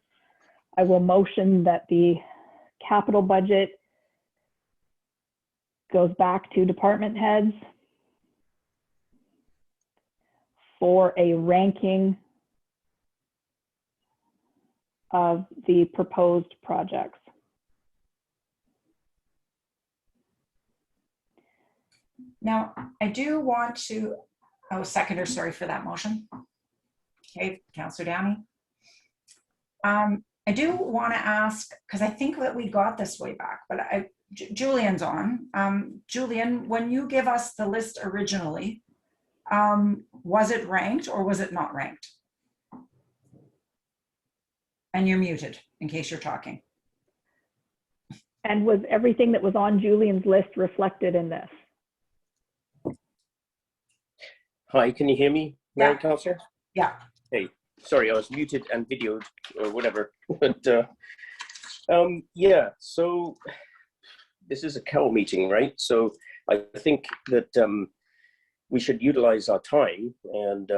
I will motion that the capital budget goes back to department heads for a ranking of the proposed projects. Now, I do want to, oh, seconder, sorry for that motion. Okay, Councillor Downey. I do want to ask, because I think that we got this way back, but Julian's on. Julian, when you give us the list originally, was it ranked or was it not ranked? And you're muted in case you're talking. And was everything that was on Julian's list reflected in this? Hi, can you hear me, Mayor Yeah. Councillor? Yeah. Hey, sorry, I was muted and videoed or whatever. But yeah, so this is a COW meeting, right? So I think that we should utilize our time and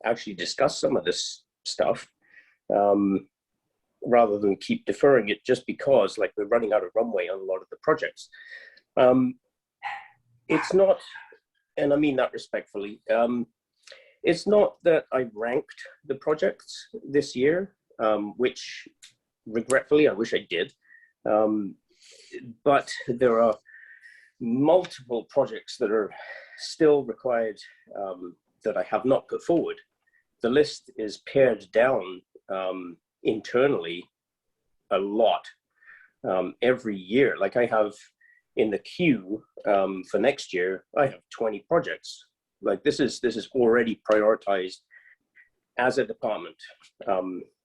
actually discuss some of this stuff rather than keep deferring it just because, like, we're running out of runway on a lot of the projects. It's not, and I mean that respectfully, it's not that I ranked the projects this year, which regretfully I wish I did, but there are multiple projects that are still required that I have not put forward. The list is pared down internally a lot every year. Like, I have in the queue for next year, I have 20 projects. Like, this is already prioritized as a department.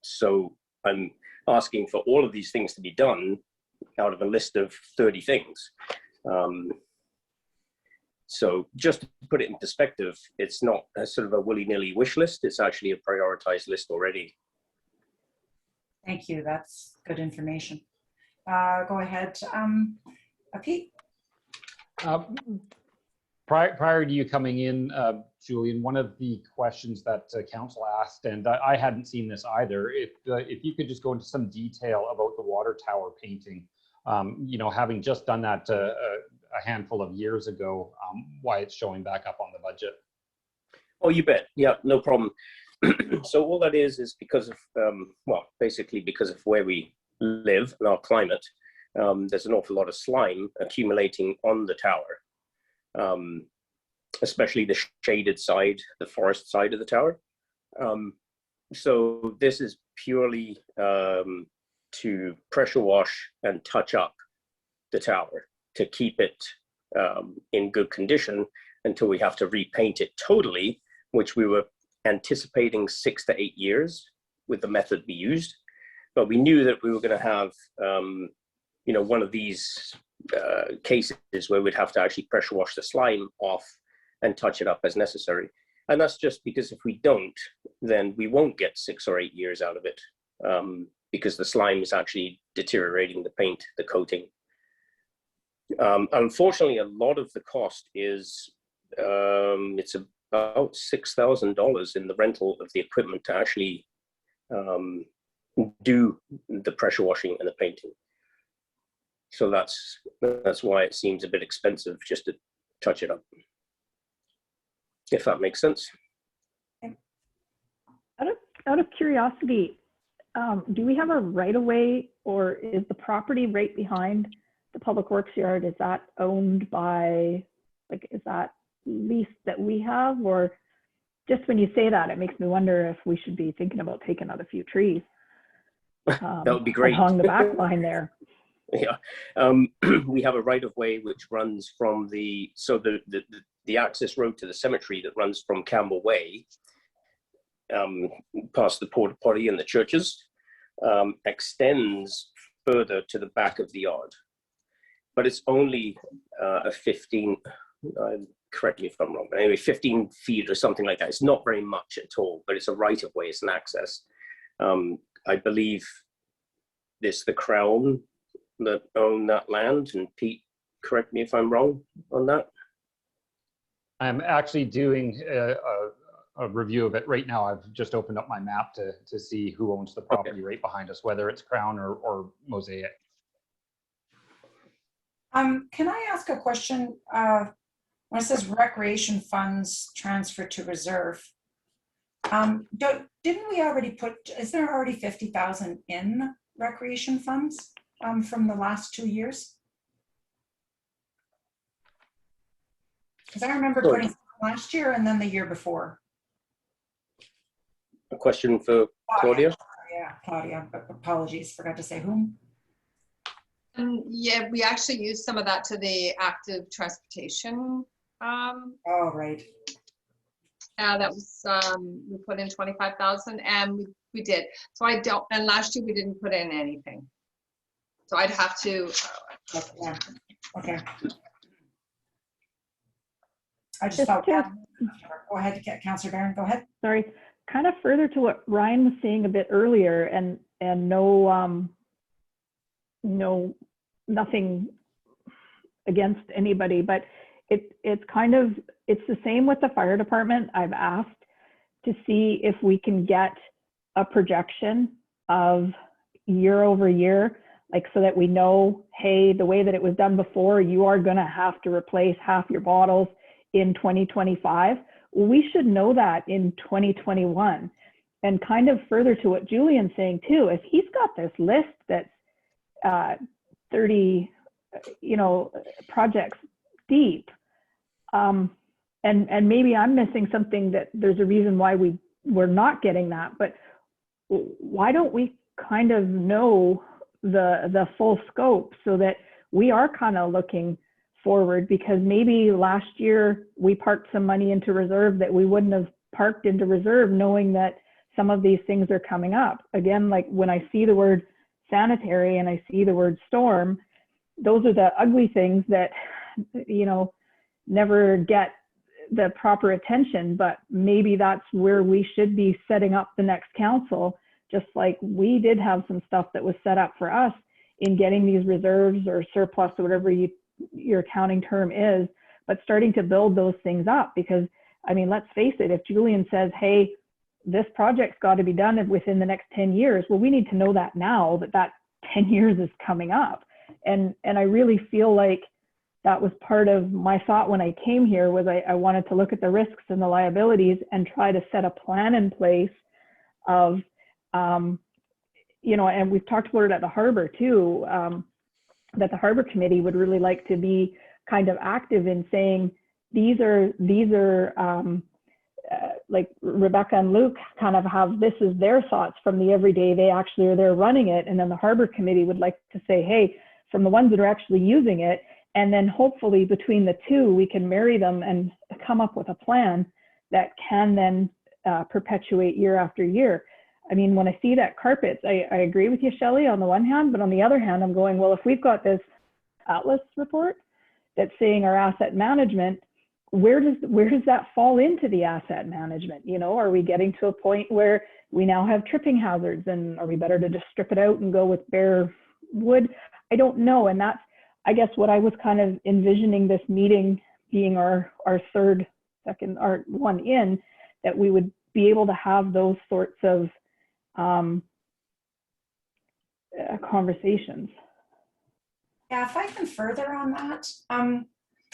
So I'm asking for all of these things to be done out of a list of 30 things. So just to put it in perspective, it's not a sort of a willy-nilly wish list. It's actually a prioritized list already. Thank you. That's good information. Go ahead, Pete. Prior to you coming in, Julian, one of the questions that council asked, and I hadn't seen this either, if you could just go into some detail about the water tower painting, you know, having just done that a handful of years ago, why it's showing back up on the budget. Oh, you bet. Yeah, no problem. So all that is because of, well, basically because of where we live and our climate, there's an awful lot of slime accumulating on the tower, especially the shaded side, the forest side of the tower. So this is purely to pressure wash and touch up the tower to keep it in good condition until we have to repaint it totally, which we were anticipating 6 to 8 years with the method we used. But we knew that we were going to have, you know, one of these cases where we'd have to actually pressure wash the slime off and touch it up as necessary. And that's just because if we don't, then we won't get 6 or 8 years out of it, because the slime is actually deteriorating the paint, the coating. Unfortunately, a lot of the cost is, it's about $6,000 in the rental of the equipment to actually do the pressure washing and the painting. So that's why it seems a bit expensive just to touch it up, if that makes sense. Out of curiosity, do we have a right of way, or is the property right behind the public works yard, is that owned by, like, is that lease that we have? Or just when you say that, it makes me wonder if we should be thinking about taking out a few trees. That would be great. Along the back line there. Yeah, we have a right of way which runs from the access road to the cemetery that runs from Campbell Way, past the porta potty and the churches, extends further to the back of the yard. but it's only a 15, correct me if I'm wrong, but anyway, 15 feet or something like that. It's not very much at all, but it's a right of way, it's an access. I believe it's the Crown that own that land, and Pete, correct me if I'm wrong on that. I'm actually doing a review of it right now. I've just opened up my map to see who owns the property right behind us, whether it's Crown or Mosaic. Can I ask a question? When it says recreation funds transfer to reserve, didn't we already put, is there already 50,000 in recreation funds from the last 2 years? Because I remember Sorry. putting last year and then the year before. A question for Claudia? Yeah, Claudia, apologies, forgot to say whom. Yeah, we actually used some of that to the active transportation. Oh, right. That was, we put in 25,000 and we did. So I don't, and last year we didn't put in anything. So I'd have to. Yeah. Okay. I just Just thought, to- go ahead, Councillor Barron, go ahead. Sorry, kind of further to what Ryan was saying a bit earlier, and no, nothing against anybody, but it's kind of, it's the same with the fire department. I've asked to see if we can get a projection of year over year, like so that we know, hey, the way that it was done before, you are gonna have to replace half your bottles in 2025. We should know that in 2021. And kind of further to what Julian's saying too, if he's got this list that's 30, projects deep, and maybe I'm missing something, that there's a reason why we're not getting that, but why don't we kind of know the full scope so that we are kind of looking forward? Because maybe last year we parked some money into reserve that we wouldn't have parked into reserve, knowing that some of these things are coming up. Again, like when I see the word sanitary and I see the word storm, those are the ugly things that, never get the proper attention, but maybe that's where we should be setting up the next council, just like we did have some stuff that was set up for us in getting these reserves or surplus or whatever your accounting term is, but starting to build those things up. Because, I mean, let's face it, if Julian says, hey, this project's got to be done within the next 10 years, well, we need to know that now, that 10 years is coming up. And I really feel like that was part of my thought when I came here, was I wanted to look at the risks and the liabilities and try to set a plan in place of, and we've talked about it at the harbor too, that the harbor committee would really like to be kind of active in saying, these are like Rebecca and Luke kind of have, this is their thoughts from the everyday, they actually are there running it. And then the harbor committee would like to say, hey, from the ones that are actually using it, and then hopefully between the two, we can marry them and come up with a plan that can then perpetuate year after year. I mean, when I see that carpets, I agree with you, Shelley, on the one hand, but on the other hand, I'm going, well, if we've got this Atlas report that's saying our asset management, where does that fall into the asset management? Are we getting to a point where we now have tripping hazards, and are we better to just strip it out and go with bare wood? I don't know. And that's, I guess, what I was kind of envisioning this meeting being our second one in, that we would be able to have those sorts of conversations. Yeah, if I can further on that,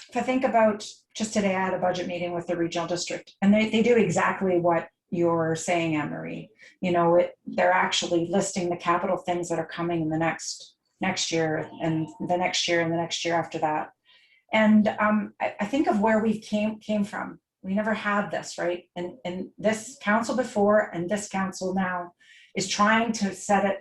if I think about, just today I had a budget meeting with the regional district, and they do exactly what you're saying, Anne-Marie. They're actually listing the capital things that are coming in the next year, and the next year, and the next year after that. And I think of where we came from. We never had this, right? And this council before and this council now is trying to set it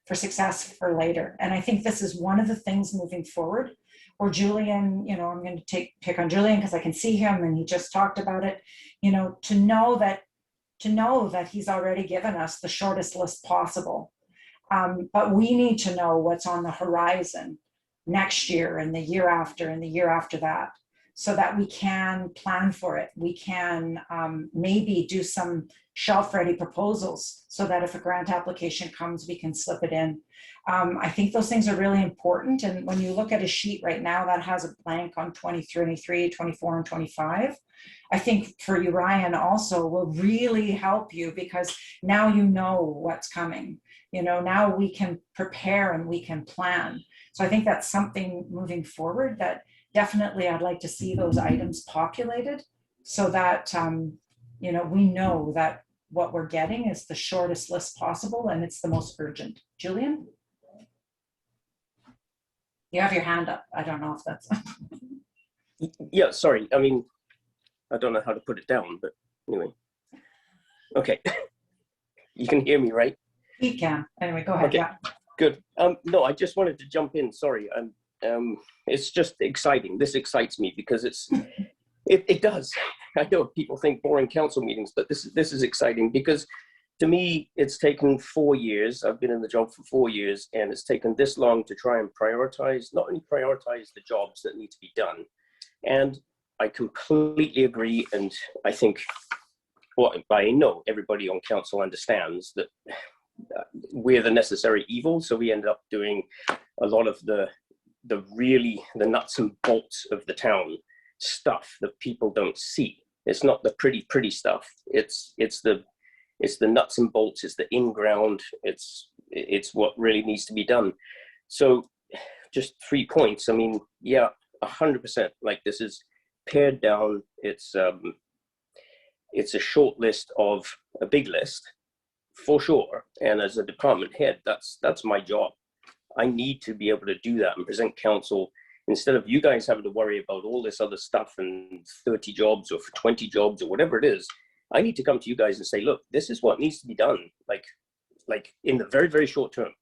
for success for later. And I think this is one of the things moving forward, or Julian, I'm going to pick on Julian because I can see him and he just talked about it, to know that he's already given us the shortest list possible. But we need to know what's on the horizon next year and the year after and the year after that, so that we can plan for it. We can maybe do some shelf-ready proposals so that if a grant application comes, we can slip it in. I think those things are really important. And when you look at a sheet right now that has a blank on 23, 24, and 25, I think for you, Ryan, also will really help you, because now you know what's coming. You know, now we can prepare and we can plan. So I think that's something moving forward that definitely I'd like to see those items populated, so that, you know, we know that what we're getting is the shortest list possible and it's the most urgent. Julian? You have your hand up. I don't know if that's. Yeah, sorry. I mean, I don't know how to put it down, but anyway. Okay. You can hear me, right? He can. Anyway, go ahead. Okay. Yeah. Good. No, I just wanted to jump in. Sorry. It's just exciting. This excites me because it does. I know people think boring council meetings, but this is exciting because to me, it's taken 4 years. I've been in the job for 4 years, and it's taken this long to try and prioritize, not only prioritize the jobs that need to be done. And I completely agree. And I think, well, I know everybody on council understands that we're the necessary evil. So we end up doing a lot of the nuts and bolts of the town stuff that people don't see. It's not the pretty stuff. It's the nuts and bolts. It's the in-ground. It's what really needs to be done. So just 3 points. I mean, yeah, 100%. Like, this is pared down. It's a short list of a big list, for sure. And as a department head, that's my job. I need to be able to do that and present council, instead of you guys having to worry about all this other stuff and 30 jobs or 20 jobs or whatever it is. I need to come to you guys and say, look, this is what needs to be done, like in the very, very short term.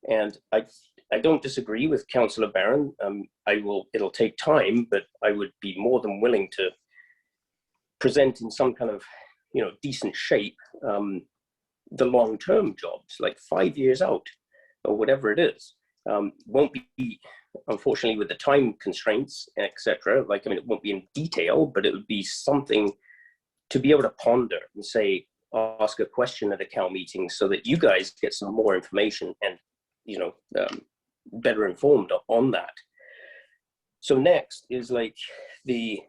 And I don't disagree with Councillor Barron. It'll take time, but I would be more than willing to present in some kind of, you know, decent shape, the long-term jobs, like 5 years out or whatever it is. Won't be, unfortunately, with the time constraints, etc. Like, I mean, it won't be in detail, but it would be something to be able to ponder and say, ask a question at a COW meeting so that you guys get some more information and, you know, better informed on that. So next is like the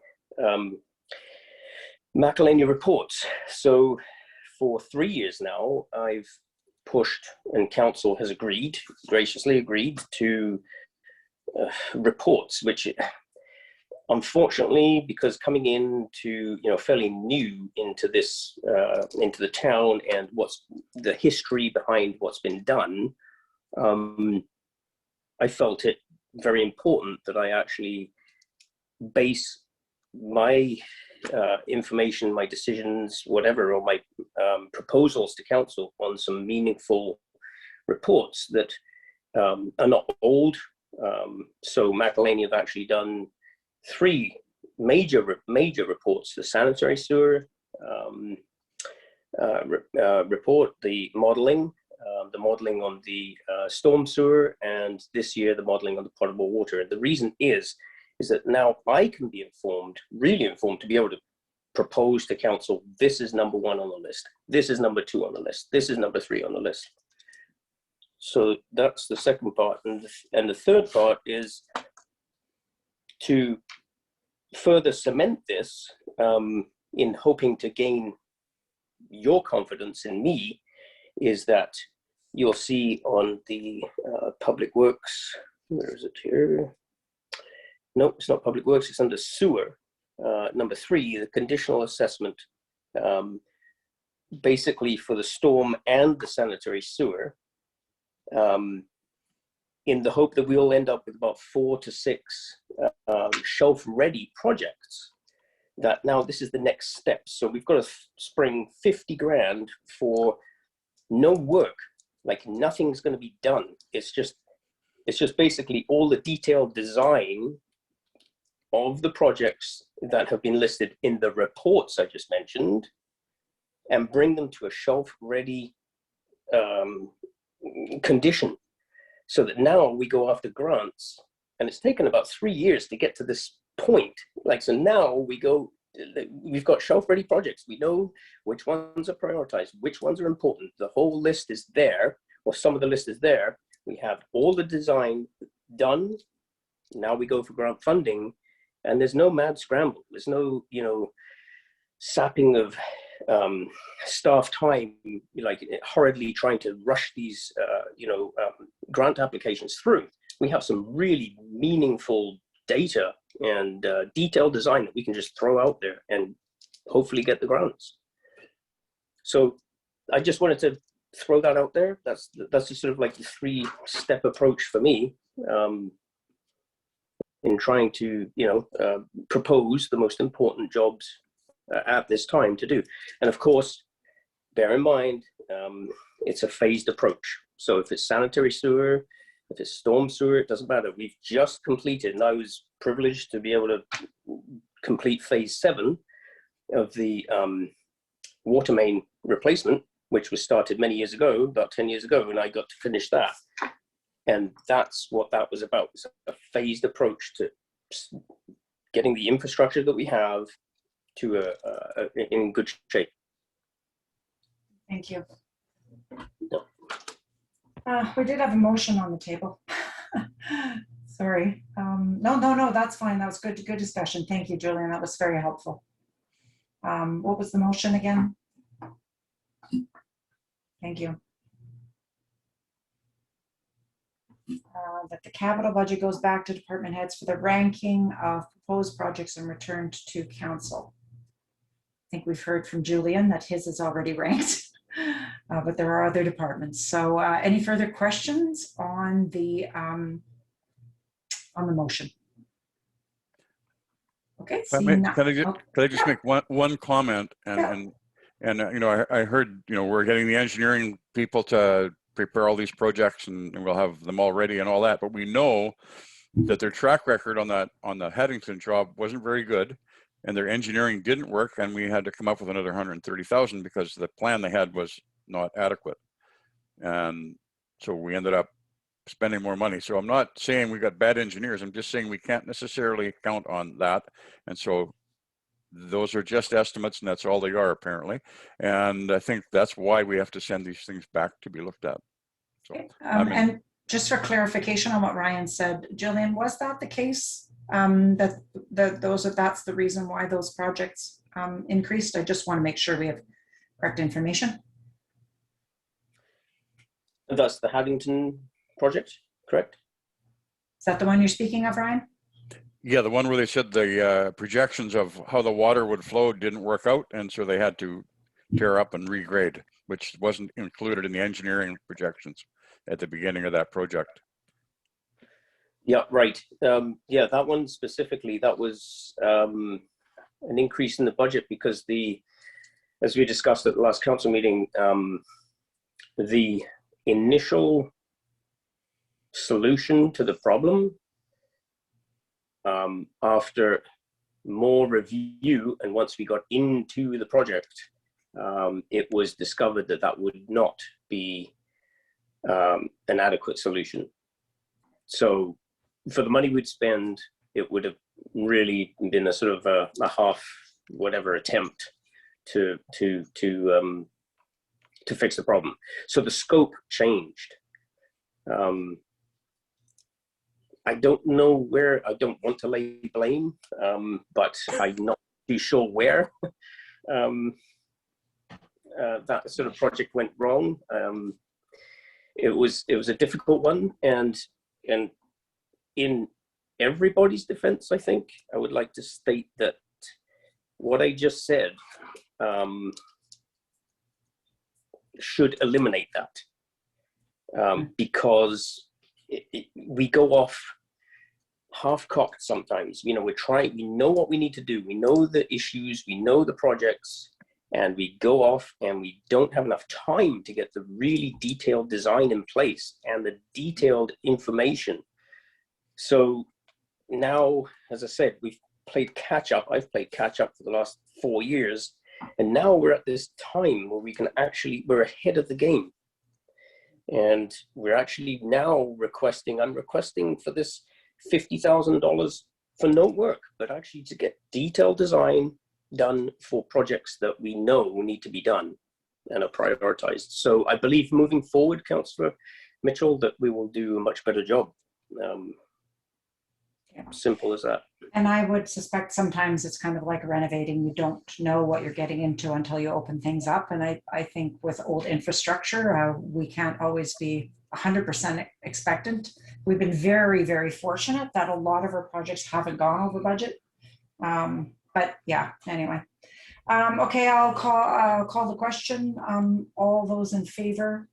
McElhaney reports. So for 3 years now, I've pushed, and council has graciously agreed to reports, which unfortunately, because coming into, you know, fairly new into this, into the town and what's the history behind what's been done, I felt it very important that I actually base my information, my decisions, whatever, or my proposals to council on some meaningful reports that are not old. So McElhaney have actually done 3 major reports: the sanitary sewer report, the modeling on the storm sewer, and this year the modeling on the potable water. And the reason is that now I can be informed, really informed, to be able to propose to council, this is number 1 on the list, this is number 2 on the list, this is number 3 on the list. So that's the second part. And the third part is to further cement this, in hoping to gain your confidence in me, is that you'll see on the public works, where is it here? No, it's not public works, it's under sewer. Number 3, the conditional assessment, basically for the storm and the sanitary sewer, in the hope that we'll end up with about 4 to 6 shelf-ready projects. That now this is the next step. So we've got to spring 50 grand for no work, like nothing's going to be done. It's just basically all the detailed design of the projects that have been listed in the reports I just mentioned, and bring them to a shelf-ready condition, so that now we go after grants And it's taken about 3 years to get to this point. Like, so now we've got shelf-ready projects. We know which ones are prioritized, which ones are important. The whole list is there, or some of the list is there. We have all the design done. Now we go for grant funding, and there's no mad scramble. There's no, sapping of staff time, like hurriedly trying to rush these, grant applications through. We have some really meaningful data and detailed design that we can just throw out there and hopefully get the grants. So I just wanted to throw that out there. That's just sort of like the 3-step approach for me in trying to, propose the most important jobs at this time to do. And of course, bear in mind, it's a phased approach. So if it's sanitary sewer, if it's storm sewer, it doesn't matter. We've just completed, and I was privileged to be able to complete phase 7 of the water main replacement, which was started many years ago, about 10 years ago, and I got to finish that. And that's what that was about. It's a phased approach to getting the infrastructure that we have to in good shape. Thank you. We did have a motion on the table. Sorry. No, that's fine. That was good discussion. Thank you, Julian. That was very helpful. What was the motion again? Thank you. That the capital budget goes back to department heads for the ranking of proposed projects and returned to council. I think we've heard from Julian that his is already ranked, but there are other departments. So any further questions on the motion? Okay. Can I just make one comment? And I heard, we're getting the engineering people to prepare all these projects and we'll have them all ready and all that. But we know that their track record on the Haddington job wasn't very good, and their engineering didn't work, and we had to come up with another 130,000 because the plan they had was not adequate. And so we ended up spending more money. So I'm not saying we got bad engineers. I'm just saying we can't necessarily count on that. And so those are just estimates, and that's all they are apparently. And I think that's why we have to send these things back to be looked at. So, and just for clarification on what Ryan said, Jillian, was that the case? That's the reason why those projects increased? I just want to make sure we have correct information. That's the Haddington project, correct? Is that the one you're speaking of, Ryan? Yeah, the one where they said the projections of how the water would flow didn't work out, and so they had to tear up and regrade, which wasn't included in the engineering projections at the beginning of that project. Yeah, right. Yeah, that one specifically, that was an increase in the budget because as we discussed at the last council meeting, the initial solution to the problem, after more review and once we got into the project, it was discovered that would not be an adequate solution. So for the money we'd spend, it would have really been a sort of a half whatever attempt to fix the problem. So the scope changed. I don't know where, I don't want to lay blame, but I'm not too sure where that sort of project went wrong. It was a difficult one, and in everybody's defense, I think, I would like to state that what I just said should eliminate that, because we go off half-cocked sometimes. We know what we need to do. We know the issues, we know the projects, and we go off and we don't have enough time to get the really detailed design in place and the detailed information. So now, as I said, we've played catch up. I've played catch up for the last 4 years. And now we're at this time where we're ahead of the game. And we're actually now I'm requesting for this $50,000 for no work, but actually to get detailed design done for projects that we know need to be done and are prioritized. So I believe moving forward, Councillor Mitchell, that we will do a much better job. Simple as that. And I would suspect sometimes it's kind of like renovating. You don't know what you're getting into until you open things up. And I think with old infrastructure, we can't always be 100% expectant. We've been very, very fortunate that a lot of our projects haven't gone over budget. But yeah, anyway. Okay, I'll call the question. All those in favor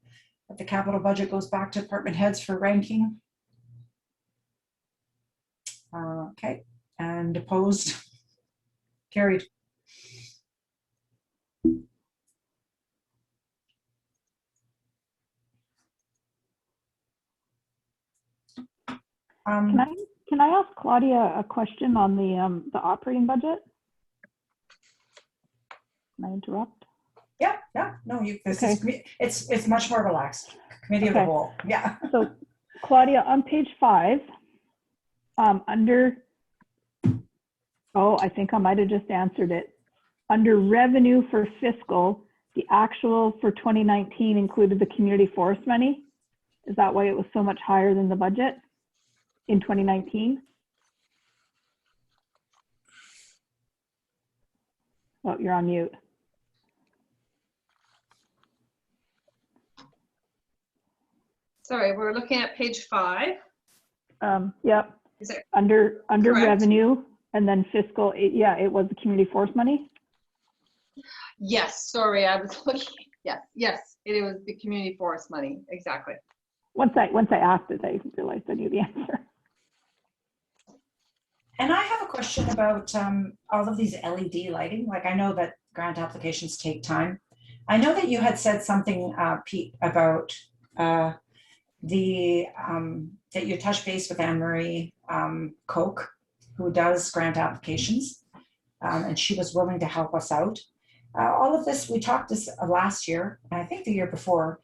that the capital budget goes back to department heads for ranking? Okay, and opposed? Carried. Can I ask Claudia a question on the operating budget? Can I interrupt? Yeah, no, this Okay. is, it's much more relaxed. Committee of the Okay. whole, yeah. So Claudia, on page 5, under, I think I might have just answered it. Under revenue for fiscal, the actual for 2019 included the community forest money. Is that why it was so much higher than the budget in 2019? Oh, you're on mute. Sorry, we're looking at page 5. Yep. Is it Under correct? revenue and then fiscal, it was the community forest money. Yes, sorry, I was looking. Yes, it was the community forest money, exactly. Once I asked it, I realized I knew the answer. And I have a question about all of these LED lighting. Like, I know that grant applications take time. I know that you had said something, Pete, about that you touched base with Anne-Marie Koch, who does grant applications, and she was willing to help us out. All of this, we talked this last year, and I think the year before.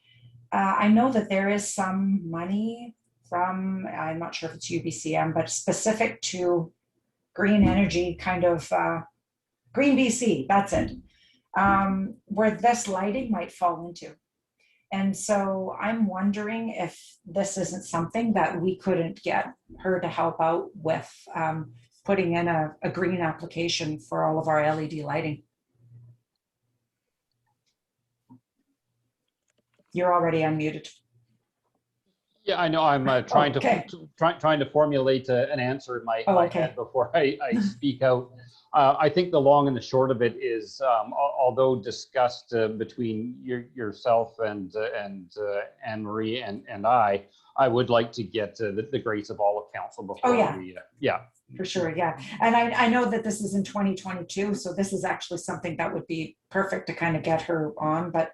I know that there is some money from, I'm not sure if it's UBCM, but specific to green energy, kind of Green BC, that's it, where this lighting might fall into. And so I'm wondering if this isn't something that we couldn't get her to help out with putting in a green application for all of our LED lighting. You're already unmuted. Yeah, I know. I'm trying Okay. trying to formulate an answer in my Okay. head before I speak out. I think the long and the short of it is, although discussed between yourself and Anne-Marie and I would like to get the grace of all of council before we. Yeah. For sure, yeah. And I know that this is in 2022, so this is actually something that would be perfect to kind of get her on. But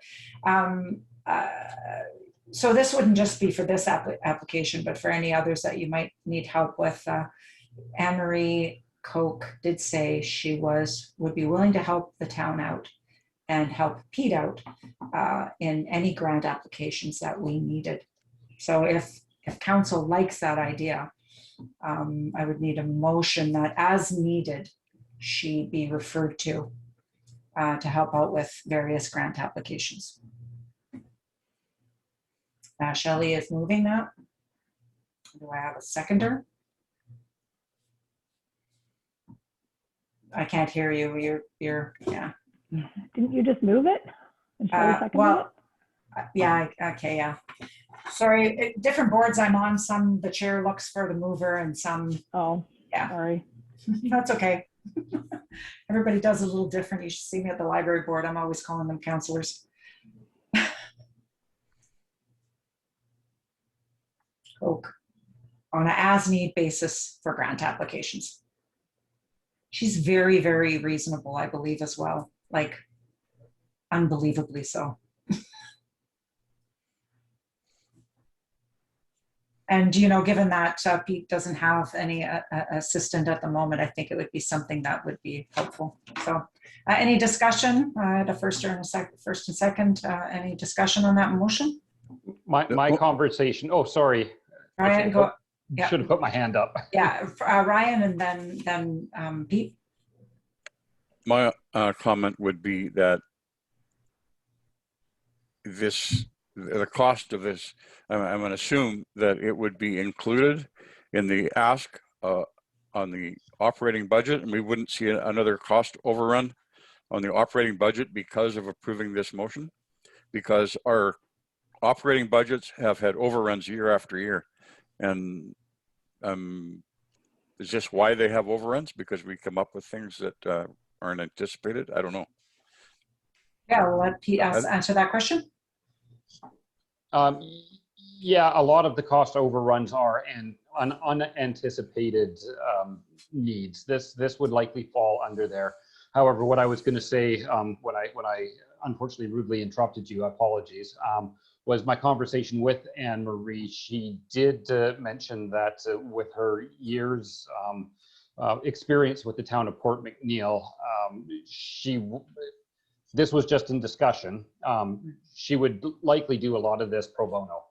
so this wouldn't just be for this application, but for any others that you might need help with. Anne-Marie Koch did say she would be willing to help the town out and help Pete out in any grant applications that we needed. So if council likes that idea, I would need a motion that as needed, she be referred to help out with various grant applications. Shelley is moving that. Do I have a seconder? I can't hear you. You're yeah. Didn't you just move it? And Shelley seconded it? Yeah, okay, yeah. Sorry, different boards I'm on, some the chair looks for the mover and some, Oh, yeah. sorry. That's okay. Everybody does a little different. You should see me at the library board. I'm always calling them counselors. Koch on an as-need basis for grant applications. She's very, very reasonable, I believe, as well. Like, unbelievably so. And, you know, given that Pete doesn't have any assistant at the moment, I think it would be something that would be helpful. So any discussion, the first and second, any discussion on that motion? My conversation. Oh, sorry. Ryan, go. Yeah. should have put my hand up. Yeah, Ryan and then Pete. My comment would be that the cost of this, I'm going to assume that it would be included in the ask on the operating budget, and we wouldn't see another cost overrun on the operating budget because of approving this motion, because our operating budgets have had overruns year after year. And is this why they have overruns? Because we come up with things that aren't anticipated? I don't know. Yeah, we'll let Pete answer that question. Yeah, a lot of the cost overruns are unanticipated needs. This would likely fall under there. However, what I was going to say when I unfortunately rudely interrupted you, apologies, was my conversation with Anne Marie. She did mention that with her years experience with the town of Port McNeill, this was just in discussion. She would likely do a lot of this pro bono.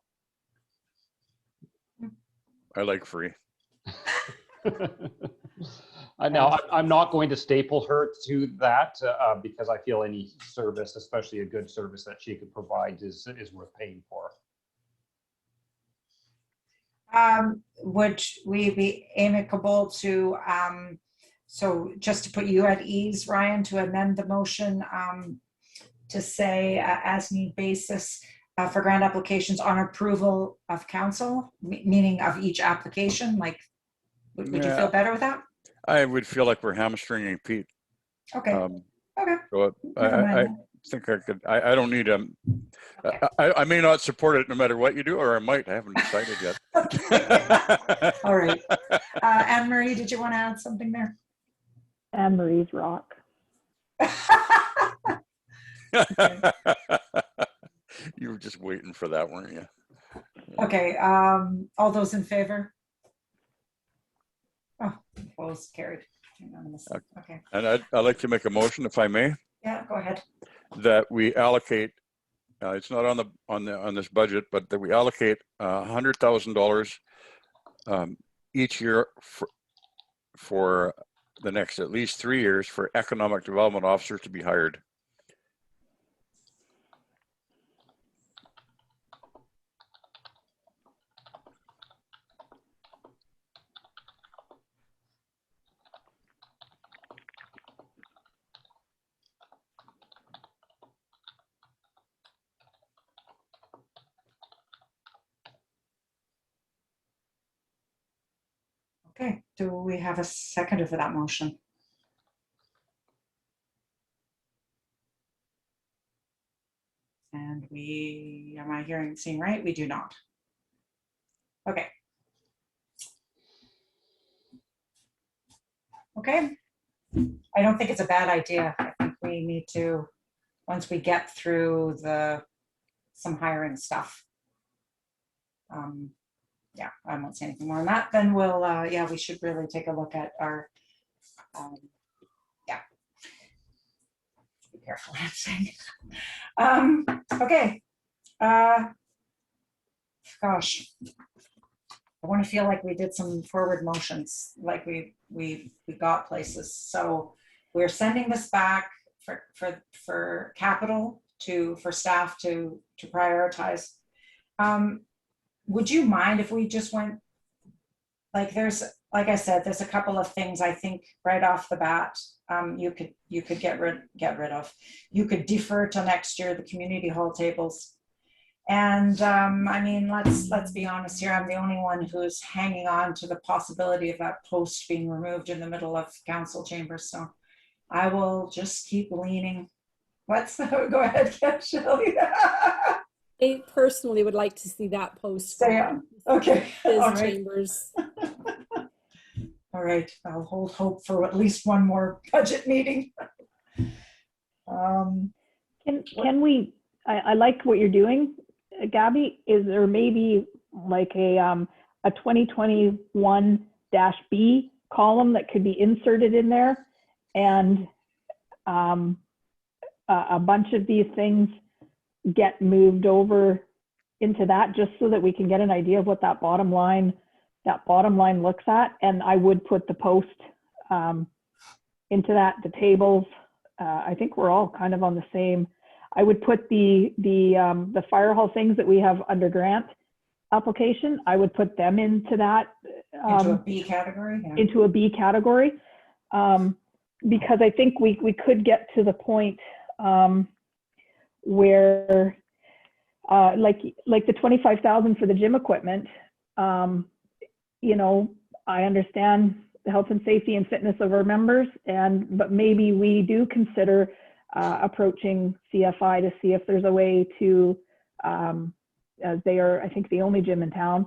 I like free. Now, I'm not going to staple her to that because I feel any service, especially a good service that she could provide, is worth paying for. Would we be amicable to, so just to put you at ease, Ryan, to amend the motion to say as need basis for grant applications on approval of council, meaning of each application? Like, would you feel better with that? I would feel like we're hamstringing Pete. Okay. Okay. So Never I mind. think I could, I don't need I may not support it no matter what you do, or I might. I haven't decided yet. All right. Anne Marie, did you want to add something there? Anne Marie's rock. You were just waiting for that, weren't you? Okay. All those in favor? Oh, opposed, carried. Okay. And I'd like to make a motion, if I may, Yeah, go ahead. that we allocate. It's not on this budget, but that we allocate $100,000 each year for the next at least 3 years for economic development officers to be hired. Okay, do we have a seconder for that motion? And am I seeing right? We do not. Okay. Okay. I don't think it's a bad idea. I think we need to, once we get through some hiring stuff. Yeah, I won't say anything more on that. Then we'll, yeah, we should really take a look at our, yeah. Be careful what I'm saying. Okay. Gosh, I want to feel like we did some forward motions, like we got places. So we're sending this back for capital for staff to prioritize. Would you mind if we just went, like I said, there's a couple of things I think right off the bat you could get rid of. You could defer till next year the community hall tables. And I mean, let's be honest here. I'm the only one who's hanging on to the possibility of that post being removed in the middle of council chambers. So I will just keep leaning. Go ahead, Shelley. I personally would like to see that post Stay on. Okay. his All right. chambers. All right. I'll hold hope for at least one more budget meeting. Can we, I like what you're doing, Gabby. Is there maybe like a 2021-B column that could be inserted in there, and a bunch of these things get moved over into that, just so that we can get an idea of what that bottom line bottom line looks at. And I would put the post into that, the tables. I think we're all kind of on the same. I would put the fire hall things that we have under grant application. I would put them into that. Into a B category? Yeah. Into a B category. Because I think we could get to the point where like the 25,000 for the gym equipment, you know, I understand the health and safety and fitness of our members, but maybe we do consider approaching CFI to see if there's a way to, as they are, I think, the only gym in town,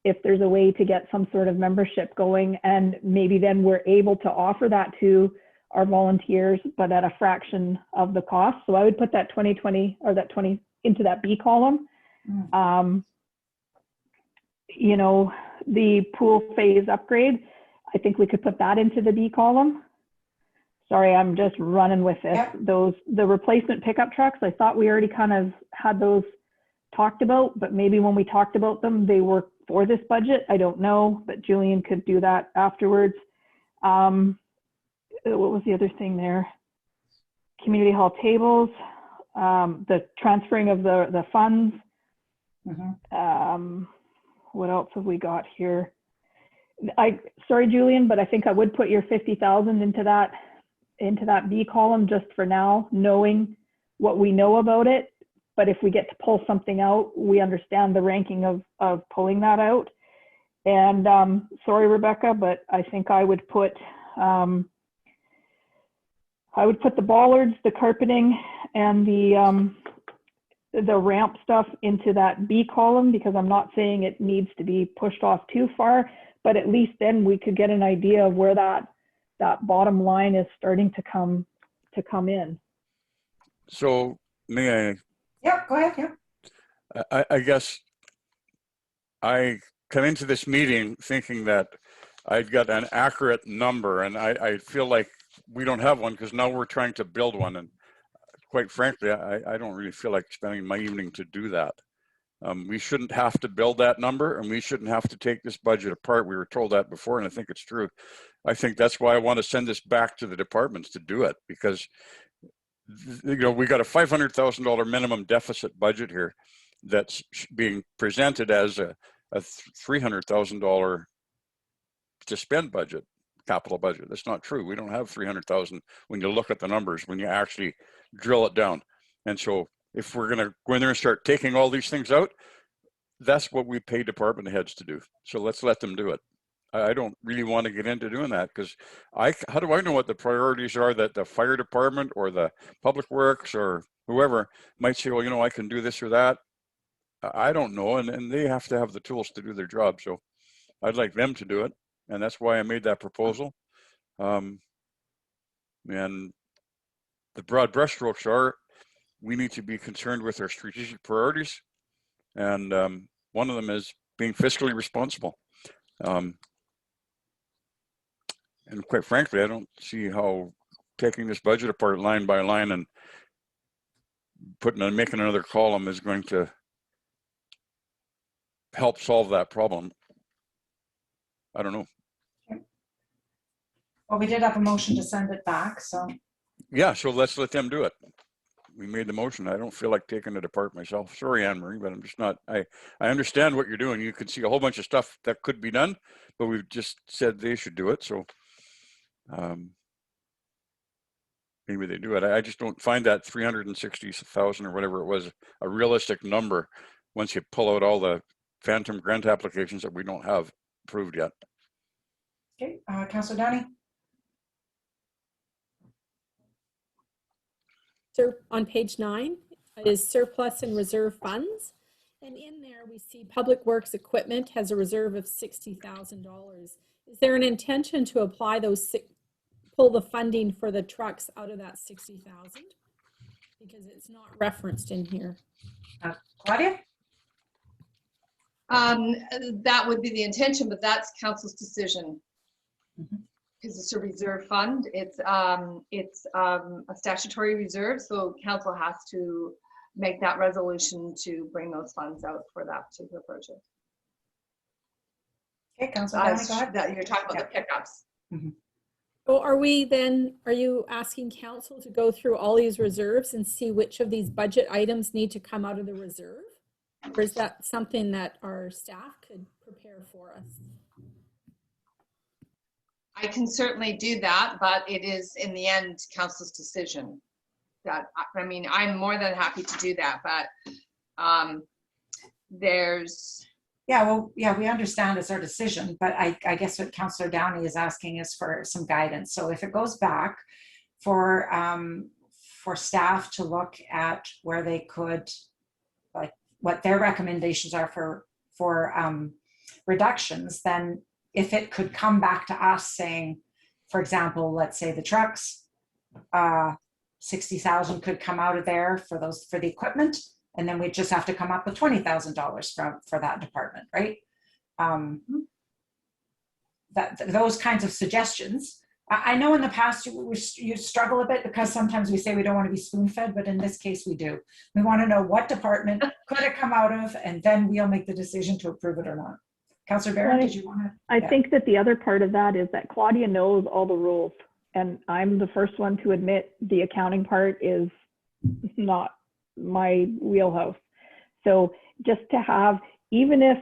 if there's a way to get some sort of membership going, and maybe then we're able to offer that to our volunteers, but at a fraction of the cost. So I would put that 2020 or that 20 into that B column. You know, the pool phase upgrade, I think we could put that into the B column. Sorry, I'm just running with this. Yep. The replacement pickup trucks, I thought we already kind of had those talked about, but maybe when we talked about them, they were for this budget. I don't know, but Julian could do that afterwards. What was the other thing there? Community hall tables, the transferring of the funds. What else have we got here? Sorry, Julian, but I think I would put your 50,000 into that B column just for now, knowing what we know about it. But if we get to pull something out, we understand the ranking of pulling that out. And sorry, Rebecca, but I think I would put the bollards, the carpeting, and the ramp stuff into that B column, because I'm not saying it needs to be pushed off too far, but at least then we could get an idea of where that bottom line is starting to come in. So may I? Yep, go ahead. Yep. I guess I come into this meeting thinking that I've got an accurate number, and I feel like we don't have one because now we're trying to build one. And quite frankly, I don't really feel like spending my evening to do that. We shouldn't have to build that number, and we shouldn't have to take this budget apart. We were told that before, and I think it's true. I think that's why I want to send this back to the departments to do it, because you know, we got a $500,000 minimum deficit budget here that's being presented as a $300,000 to spend budget, capital budget. That's not true. We don't have 300,000 when you look at the numbers, when you actually drill it down. And so if we're going to go in there and start taking all these things out, that's what we pay department heads to do. So let's let them do it. I don't really want to get into doing that, because how do I know what the priorities are that the fire department or the public works or whoever might say, well, you know, I can do this or that. I don't know. And they have to have the tools to do their job. So I'd like them to do it. And that's why I made that proposal. And the broad brushstrokes are, we need to be concerned with our strategic priorities. And one of them is being fiscally responsible. And quite frankly, I don't see how taking this budget apart line by line and making another column is going to help solve that problem. I don't know. Well, we did have a motion to send it back, so. Yeah, so let's let them do it. We made the motion. I don't feel like taking it apart myself. Sorry, Anne Marie, but I'm just not. I understand what you're doing. You can see a whole bunch of stuff that could be done, but we've just said they should do it. So maybe they do it. I just don't find that 360,000 or whatever it was a realistic number once you pull out all the phantom grant applications that we don't have approved yet. Okay, Councillor Downey. Sir, on page 9 is surplus and reserve funds. And in there we see Public Works equipment has a reserve of $60,000. Is there an intention to apply pull the funding for the trucks out of that 60,000? Because it's not referenced in here. Claudia? That would be the intention, but that's council's decision. Because it's a reserve fund. It's a statutory reserve, so council has to make that resolution to bring those funds out for that particular project. Okay, Councillor Downey, go ahead. that you're talking about the pickups. So are you asking council to go through all these reserves and see which of these budget items need to come out of the reserve? Or is that something that our staff could prepare for us? I can certainly do that, but it is in the end council's decision. That, I mean, I'm more than happy to do that, but there's, Yeah, well, yeah, we understand it's our decision, but I guess what Councillor Downey is asking is for some guidance. So if it goes back for staff to look at where they could, like, what their recommendations are for reductions, then if it could come back to us saying, for example, let's say the trucks, 60,000 could come out of there for the equipment, and then we just have to come up with $20,000 for that department, right? Those kinds of suggestions. I know in the past you struggle a bit because sometimes we say we don't want to be spoon-fed, but in this case we do. We want to know what department could it come out of, and then we'll make the decision to approve it or not. Councillor Barron, did you want to? I think that the other part of that is that Claudia knows all the rules, and I'm the first one to admit the accounting part is not my wheelhouse. So just to have, even if,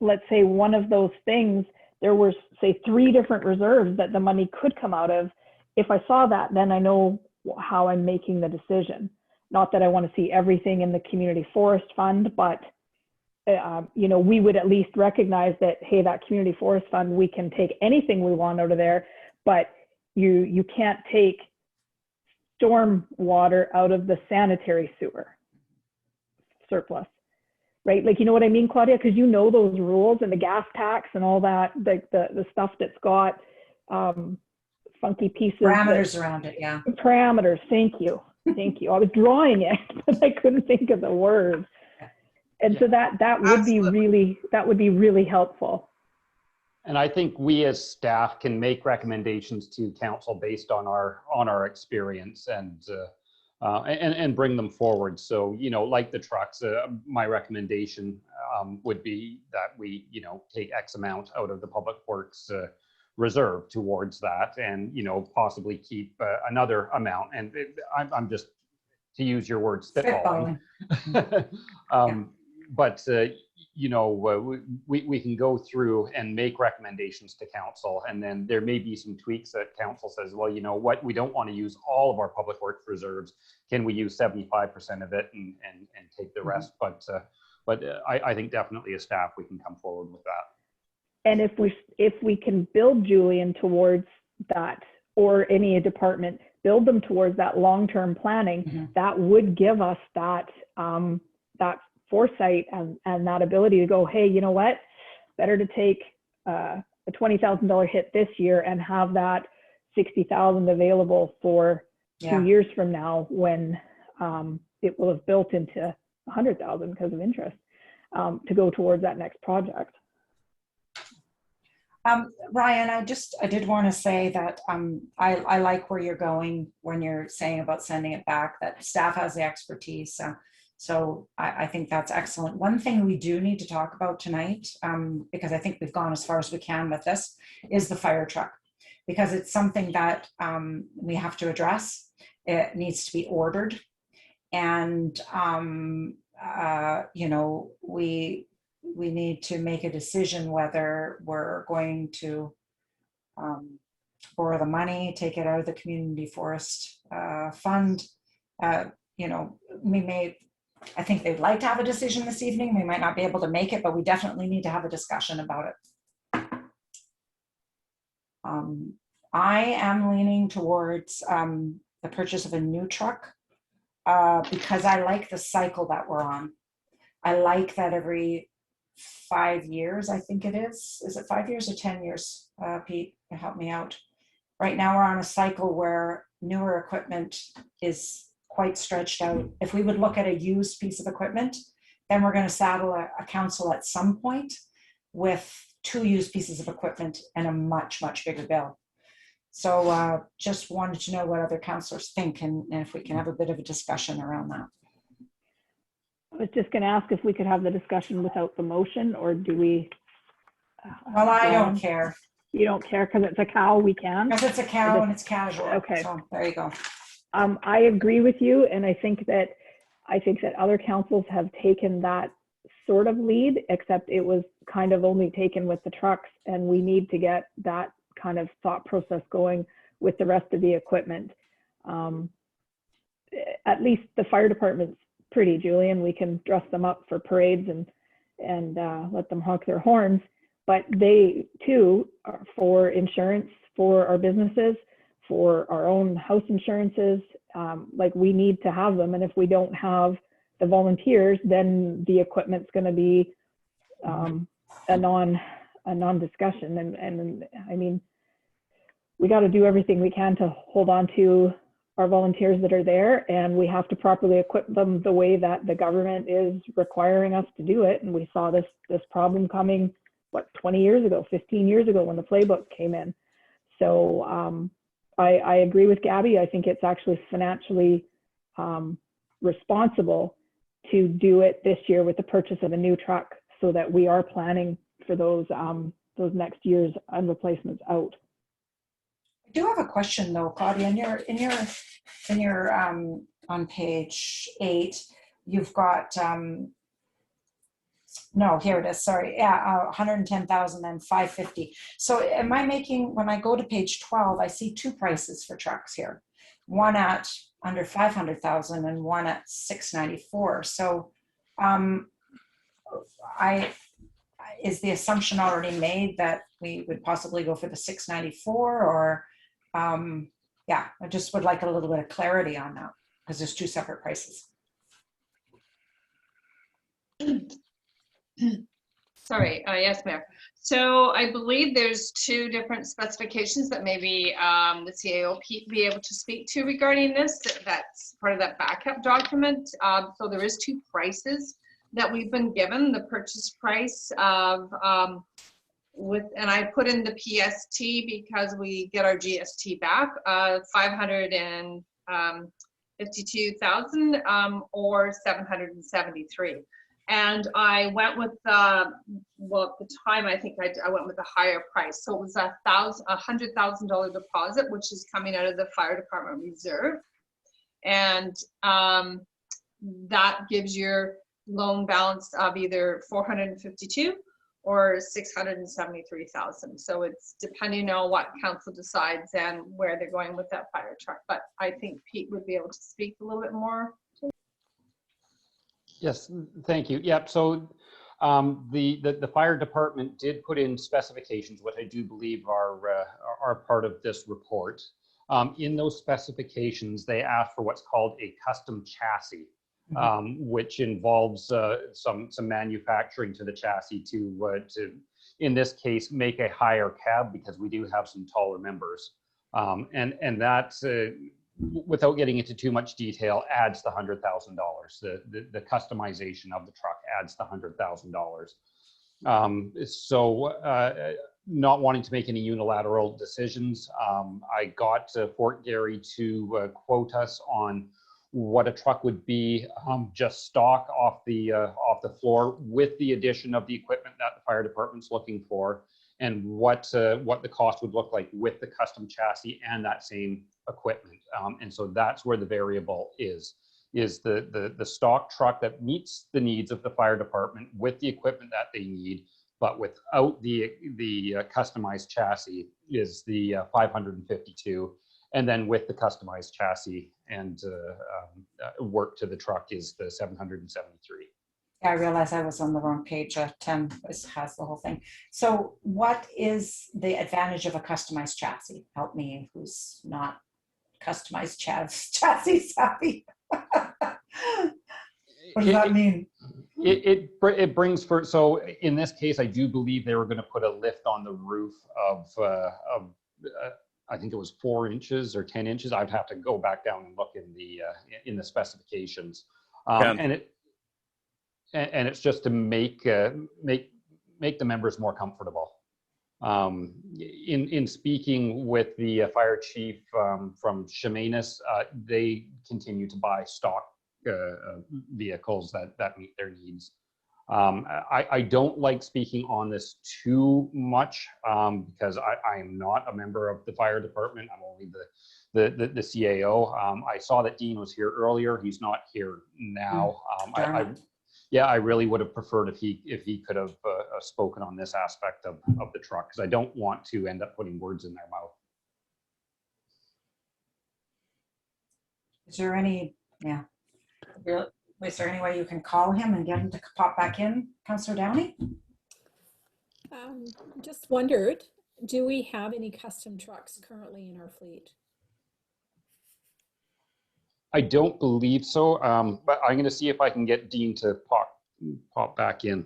let's say one of those things, there were, say, 3 different reserves that the money could come out of, if I saw that, then I know how I'm making the decision. Not that I want to see everything in the community forest fund, but you know, we would at least recognize that, hey, that community forest fund, we can take anything we want out of there, but you can't take storm water out of the sanitary sewer surplus, right? Like, you know what I mean, Claudia? Because you know those rules and the gas tax and all that, the stuff that's got funky pieces. Parameters around it, yeah. Parameters, thank you. Thank you. I was drawing it, but I couldn't think of the word. And so that would be really helpful. And I think we as staff can make recommendations to council based on our experience and bring them forward. So, you know, like the trucks, my recommendation would be that we, you know, take X amount out of the public works reserve towards that, and, you know, possibly keep another amount. And I'm just, to use your words, spitballing. But, you know, we can go through and make recommendations to council, and then there may be some tweaks that council says, well, you know what, we don't want to use all of our public works reserves. Can we use 75% of it and take the rest? But I think definitely as staff, we can come forward with that. And if we can build Julian towards that, or any department, build them towards that long-term planning, that would give us that foresight and that ability to go, hey, you know what, better to take a $20,000 hit this year and have that 60,000 available for 2 years from now, when it will have built into 100,000 because of interest, to go towards that next project. Ryan, I did want to say that I like where you're going when you're saying about sending it back, that staff has the expertise. So I think that's excellent. One thing we do need to talk about tonight, because I think we've gone as far as we can with this, is the fire truck, because it's something that we have to address. It needs to be ordered. And, you know, we need to make a decision whether we're going to borrow the money, take it out of the community forest fund. You know, I think they'd like to have a decision this evening. We might not be able to make it, but we definitely need to have a discussion about it. I am leaning towards the purchase of a new truck because I like the cycle that we're on. I like that every 5 years, I think it is it 5 years or 10 years, Pete, help me out. Right now we're on a cycle where newer equipment is quite stretched out. If we would look at a used piece of equipment, then we're going to saddle a council at some point with 2 used pieces of equipment and a much, much bigger bill. So just wanted to know what other councillors think, and if we can have a bit of a discussion around that. I was just going to ask if we could have the discussion without the motion, or do we Well, I don't Dawn, care, you don't care because it's a cow, we can. because it's a cow and it's casual. Okay. So there you go. I agree with you, and I think that other councils have taken that sort of lead, except it was kind of only taken with the trucks, and we need to get that kind of thought process going with the rest of the equipment. At least the fire department's pretty, Julian. We can dress them up for parades and let them honk their horns, but they too are for insurance for our businesses, for our own house insurances. Like, we need to have them, and if we don't have the volunteers, then the equipment's going to be a non-discussion. And I mean, we got to do everything we can to hold on to our volunteers that are there, and we have to properly equip them the way that the government is requiring us to do it. And we saw this problem coming, what, 20 years ago, 15 years ago, when the playbook came in. So I agree with Gabby. I think it's actually financially responsible to do it this year with the purchase of a new truck, so that we are planning for those next year's replacements out. I do have a question though, Claudia. In your on page 8, you've got no, here it is. Sorry, yeah, 110,000 and 550. So am I making, when I go to page 12, I see two prices for trucks here, one at under 500,000 and one at 694. So is the assumption already made that we would possibly go for the 694, or yeah, I just would like a little bit of clarity on that, because there's two separate prices. Sorry, yes, Mayor. So I believe there's two different specifications that maybe the CAO be able to speak to regarding this. That's part of that backup document. So there is two prices that we've been given. The purchase price of and I put in the PST because we get our GST back, 552,000 or 773. And I went with well, at the time, I think I went with a higher price. So it was $100,000 deposit, which is coming out of the fire department reserve. And that gives your loan balance of either 452 or 673,000. So it's depending on what council decides and where they're going with that fire truck. But I think Pete would be able to speak a little bit more. Yes, thank you. Yep. So the fire department did put in specifications, which I do believe are part of this report. In those specifications, they asked for what's called a custom chassis, which involves some manufacturing to the chassis to in this case make a higher cab, because we do have some taller members, and that's without getting into too much detail, adds the $100,000. The customization of the truck adds the $100,000. So not wanting to make any unilateral decisions, I got Fort Garry to quote us on what a truck would be, just stock off the floor, with the addition of the equipment that the fire department's looking for, and what the cost would look like with the custom chassis and that same equipment. And so that's where the variable is the stock truck that meets the needs of the fire department with the equipment that they need, but without the customized chassis is the 552. And then with the customized chassis and work to the truck is the 773. Yeah, I realized I was on the wrong page. 10 has the whole thing. So what is the advantage of a customized chassis? Help me, who's not customized chassis savvy. What does that mean? It brings for, so in this case, I do believe they were going to put a lift on the roof of I think it was 4 inches or 10 inches. I'd have to go back down and look in the specifications. And it's just to make the members more comfortable. In speaking with the fire chief from Chemainus, they continue to buy stock vehicles that meet their needs. I don't like speaking on this too much because I am not a member of the fire department. I'm only the CAO. I saw that Dean was here earlier. He's not here now. Darn Yeah, I really would have preferred if he could have spoken on this aspect of the truck, because I don't want to end up putting words in their mouth. Is there any, is there any way you can call him and get him to pop back in, Councillor Downey? Just wondered, do we have any custom trucks currently in our fleet? I don't believe so, but I'm going to see if I can get Dean to pop back in.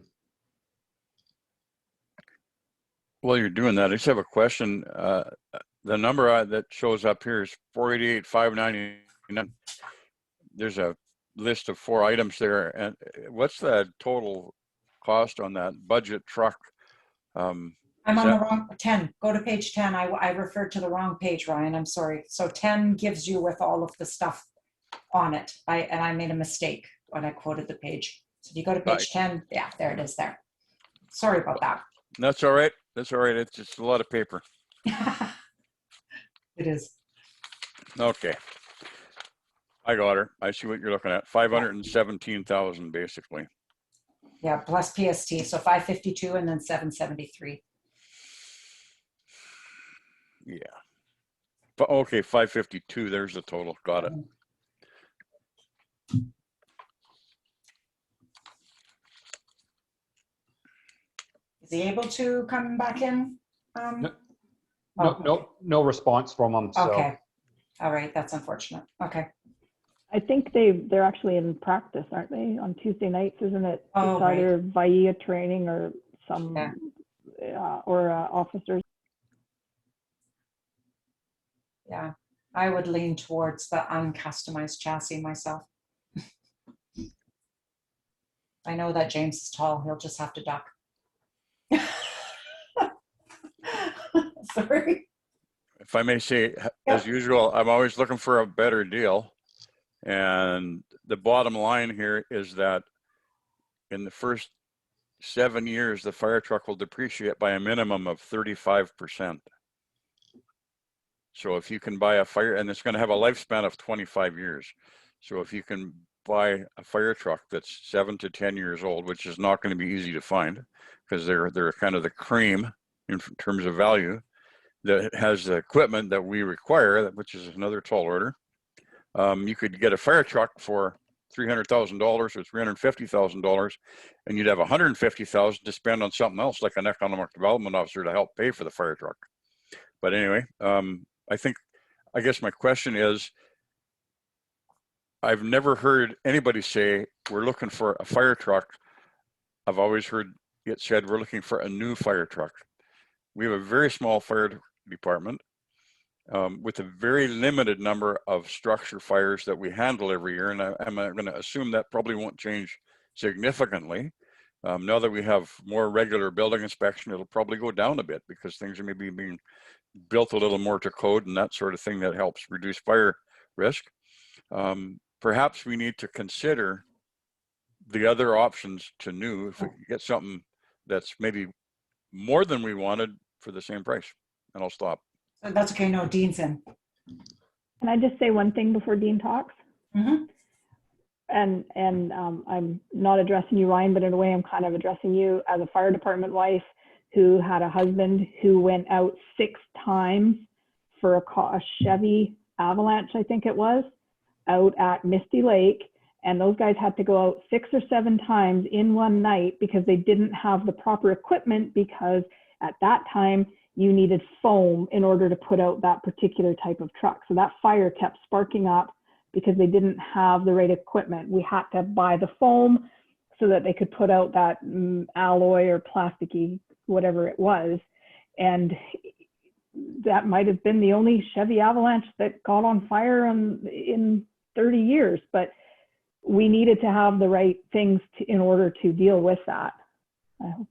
While you're doing that, I just have a question. The number that shows up here is 488,599. There's a list of 4 items there, and what's the total cost on that budget truck? I'm on the wrong 10. Go to page 10. I referred to the wrong page, Ryan. I'm sorry. So 10 gives you with all of the stuff on it. I made a mistake when I quoted the page. So if you go to page 10, yeah, there it is there. Sorry about that. That's all right. That's all right. It's just a lot of paper. It is. Okay. I got her. I see what you're looking at. 517,000 basically. Yeah, plus PST. So 552 and then 773. Yeah. But okay, 552. There's the total. Got it. Is he able to come back in? No response from him. So. Okay. All right. That's unfortunate. Okay. I think they're actually in practice, aren't they? On Tuesday nights, isn't it? Oh, It's right. either VIA training or some, or officers. Yeah. I would lean towards the uncustomized chassis myself. I know that James is tall. He'll just have to duck. Sorry. If I may say, as usual, I'm always looking for a better deal. And the bottom line here is that in the first 7 years, the fire truck will depreciate by a minimum of 35%. So if you can buy a fire, and it's going to have a lifespan of 25 years. So if you can buy a fire truck that's 7 to 10 years old, which is not going to be easy to find because they're kind of the cream in terms of value, that has the equipment that we require, which is another tall order. You could get a fire truck for $300,000 or $350,000, and you'd have $150,000 to spend on something else, like an economic development officer to help pay for the fire truck. But anyway, I guess my question is, I've never heard anybody say we're looking for a fire truck. I've always heard it said we're looking for a new fire truck. We have a very small fire department with a very limited number of structure fires that we handle every year. And I'm going to assume that probably won't change significantly. Now that we have more regular building inspection, it'll probably go down a bit because things are maybe being built a little more to code and that sort of thing that helps reduce fire risk. Perhaps we need to consider the other options to new if we get something that's maybe more than we wanted for the same price. And I'll stop. That's okay. No, Dean's in. Can I just say one thing before Dean talks? Mm-hmm. And I'm not addressing you, Ryan, but in a way I'm kind of addressing you as a fire department wife who had a husband who went out 6 times for a Chevy Avalanche, I think it was, out at Misty Lake. And those guys had to go out 6 or 7 times in one night because they didn't have the proper equipment, because at that time you needed foam in order to put out that particular type of truck. So that fire kept sparking up because they didn't have the right equipment. We had to buy the foam so that they could put out that alloy or plasticky, whatever it was. And that might have been the only Chevy Avalanche that got on fire in 30 years, but we needed to have the right things in order to deal with that. I hope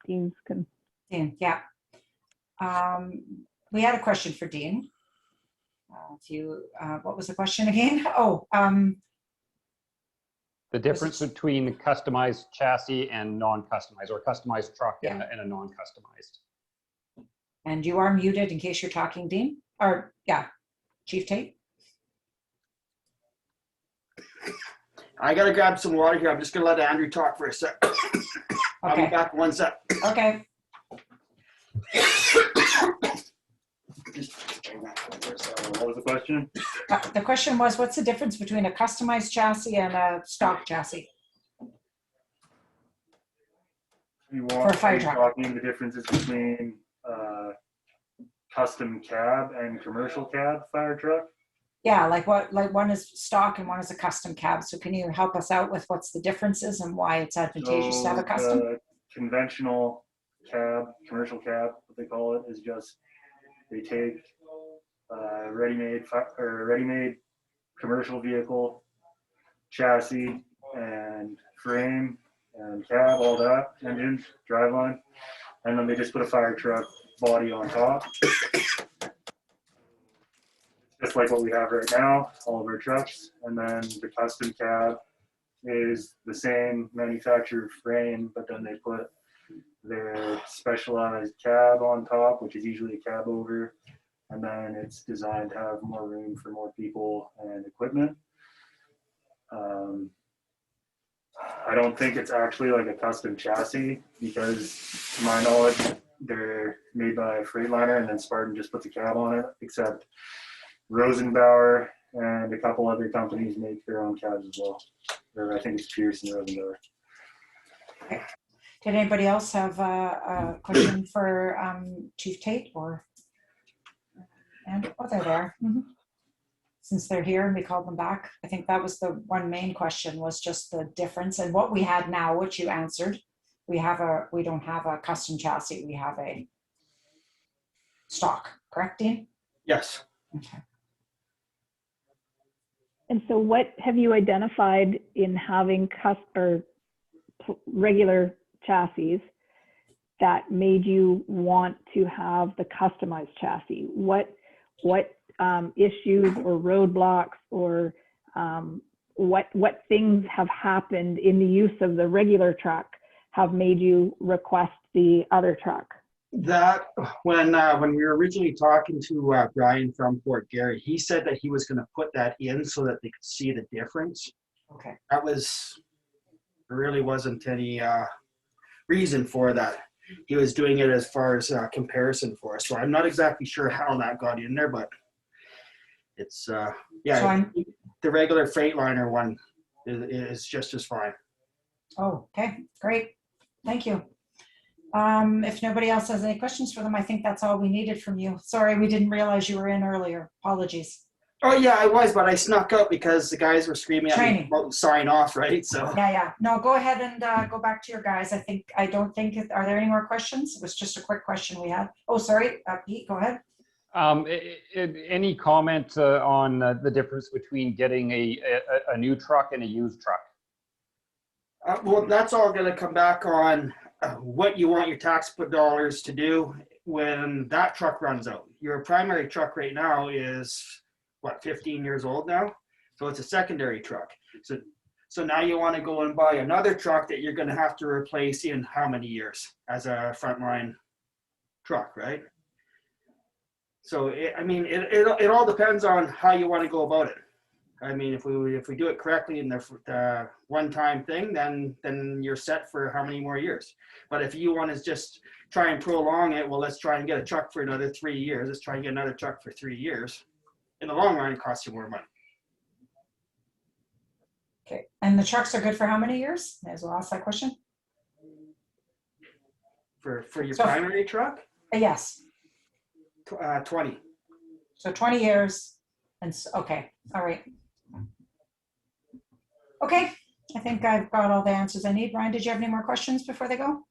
Dean can. Dean, yeah. We had a question for Dean. What was the question again? Oh, The difference between the customized chassis and non-customized, or customized truck and a non-customized. And you are muted in case you're talking, Dean, or yeah, Chief Tate. I gotta grab some water here. I'm just gonna let Andrew talk for a sec. I'll be Okay, back in 1 sec. okay. What was the question? The question was, what's the difference between a customized chassis and a stock chassis? You For a want, fire are you truck. talking the differences between custom cab and commercial cab fire truck? Yeah, like one is stock and one is a custom cab. So can you help us out with what's the differences and why it's advantageous to have a custom? The conventional cab, commercial cab, what they call it, is just they take ready-made commercial vehicle chassis and frame and cab, all that, engine, driveline, and then they just put a fire truck body on top. Just like what we have right now, all of our trucks. And then the custom cab is the same manufacturer frame, but then they put their specialized cab on top, which is usually a cab over. And then it's designed to have more room for more people and equipment. I don't think it's actually like a custom chassis because, to my knowledge, they're made by Freightliner and then Spartan just puts a cab on it, except Rosenbauer and a couple other companies make their own cabs as well. Or I think it's Pierce and Rosenbauer. Did anybody else have a question for Chief Tate or? And oh, they're there. Since they're here and we called them back, I think that was the one main question, was just the difference and what we had now, which you answered. We don't have a custom chassis. We have a stock, correct, Dean? Yes. Okay. And so what have you identified in having regular chassis that made you want to have the customized chassis? What issues or roadblocks or what things have happened in the use of the regular truck have made you request the other truck? That when we were originally talking to Brian from Fort Garry, he said that he was going to put that in so that they could see the difference. Okay. There really wasn't any reason for that. He was doing it as far as comparison for us. So I'm not exactly sure how that got in there, but it's yeah. So the regular Freightliner one is just as fine. Oh, okay, great. Thank you. If nobody else has any questions for them, I think that's all we needed from you. Sorry, we didn't realize you were in earlier. Apologies. Oh yeah, I was, but I snuck out because the guys were screaming at me about sign off, right? So yeah. No, go ahead and go back to your guys. I don't think, are there any more questions? It was just a quick question we had. Oh, sorry, Pete, go ahead. Any comment on the difference between getting a new truck and a used truck? Well, that's all going to come back on what you want your tax dollars to do when that truck runs out. Your primary truck right now is, what, 15 years old now? So it's a secondary truck. So now you want to go and buy another truck that you're going to have to replace in how many years as a frontline truck, right? So, it all depends on how you want to go about it. I mean, if we do it correctly in the one-time thing, then you're set for how many more years. But if you want to just try and prolong it, well, let's try and get a truck for another 3 years. Let's try and get another truck for 3 years. In the long run, it costs you more money. Okay, and the trucks are good for how many years? May as well ask that question. For your primary truck? Yes. 20. So 20 years. And okay, all right. Okay, I think I've got all the answers I need. Brian, did you have any more questions before they go?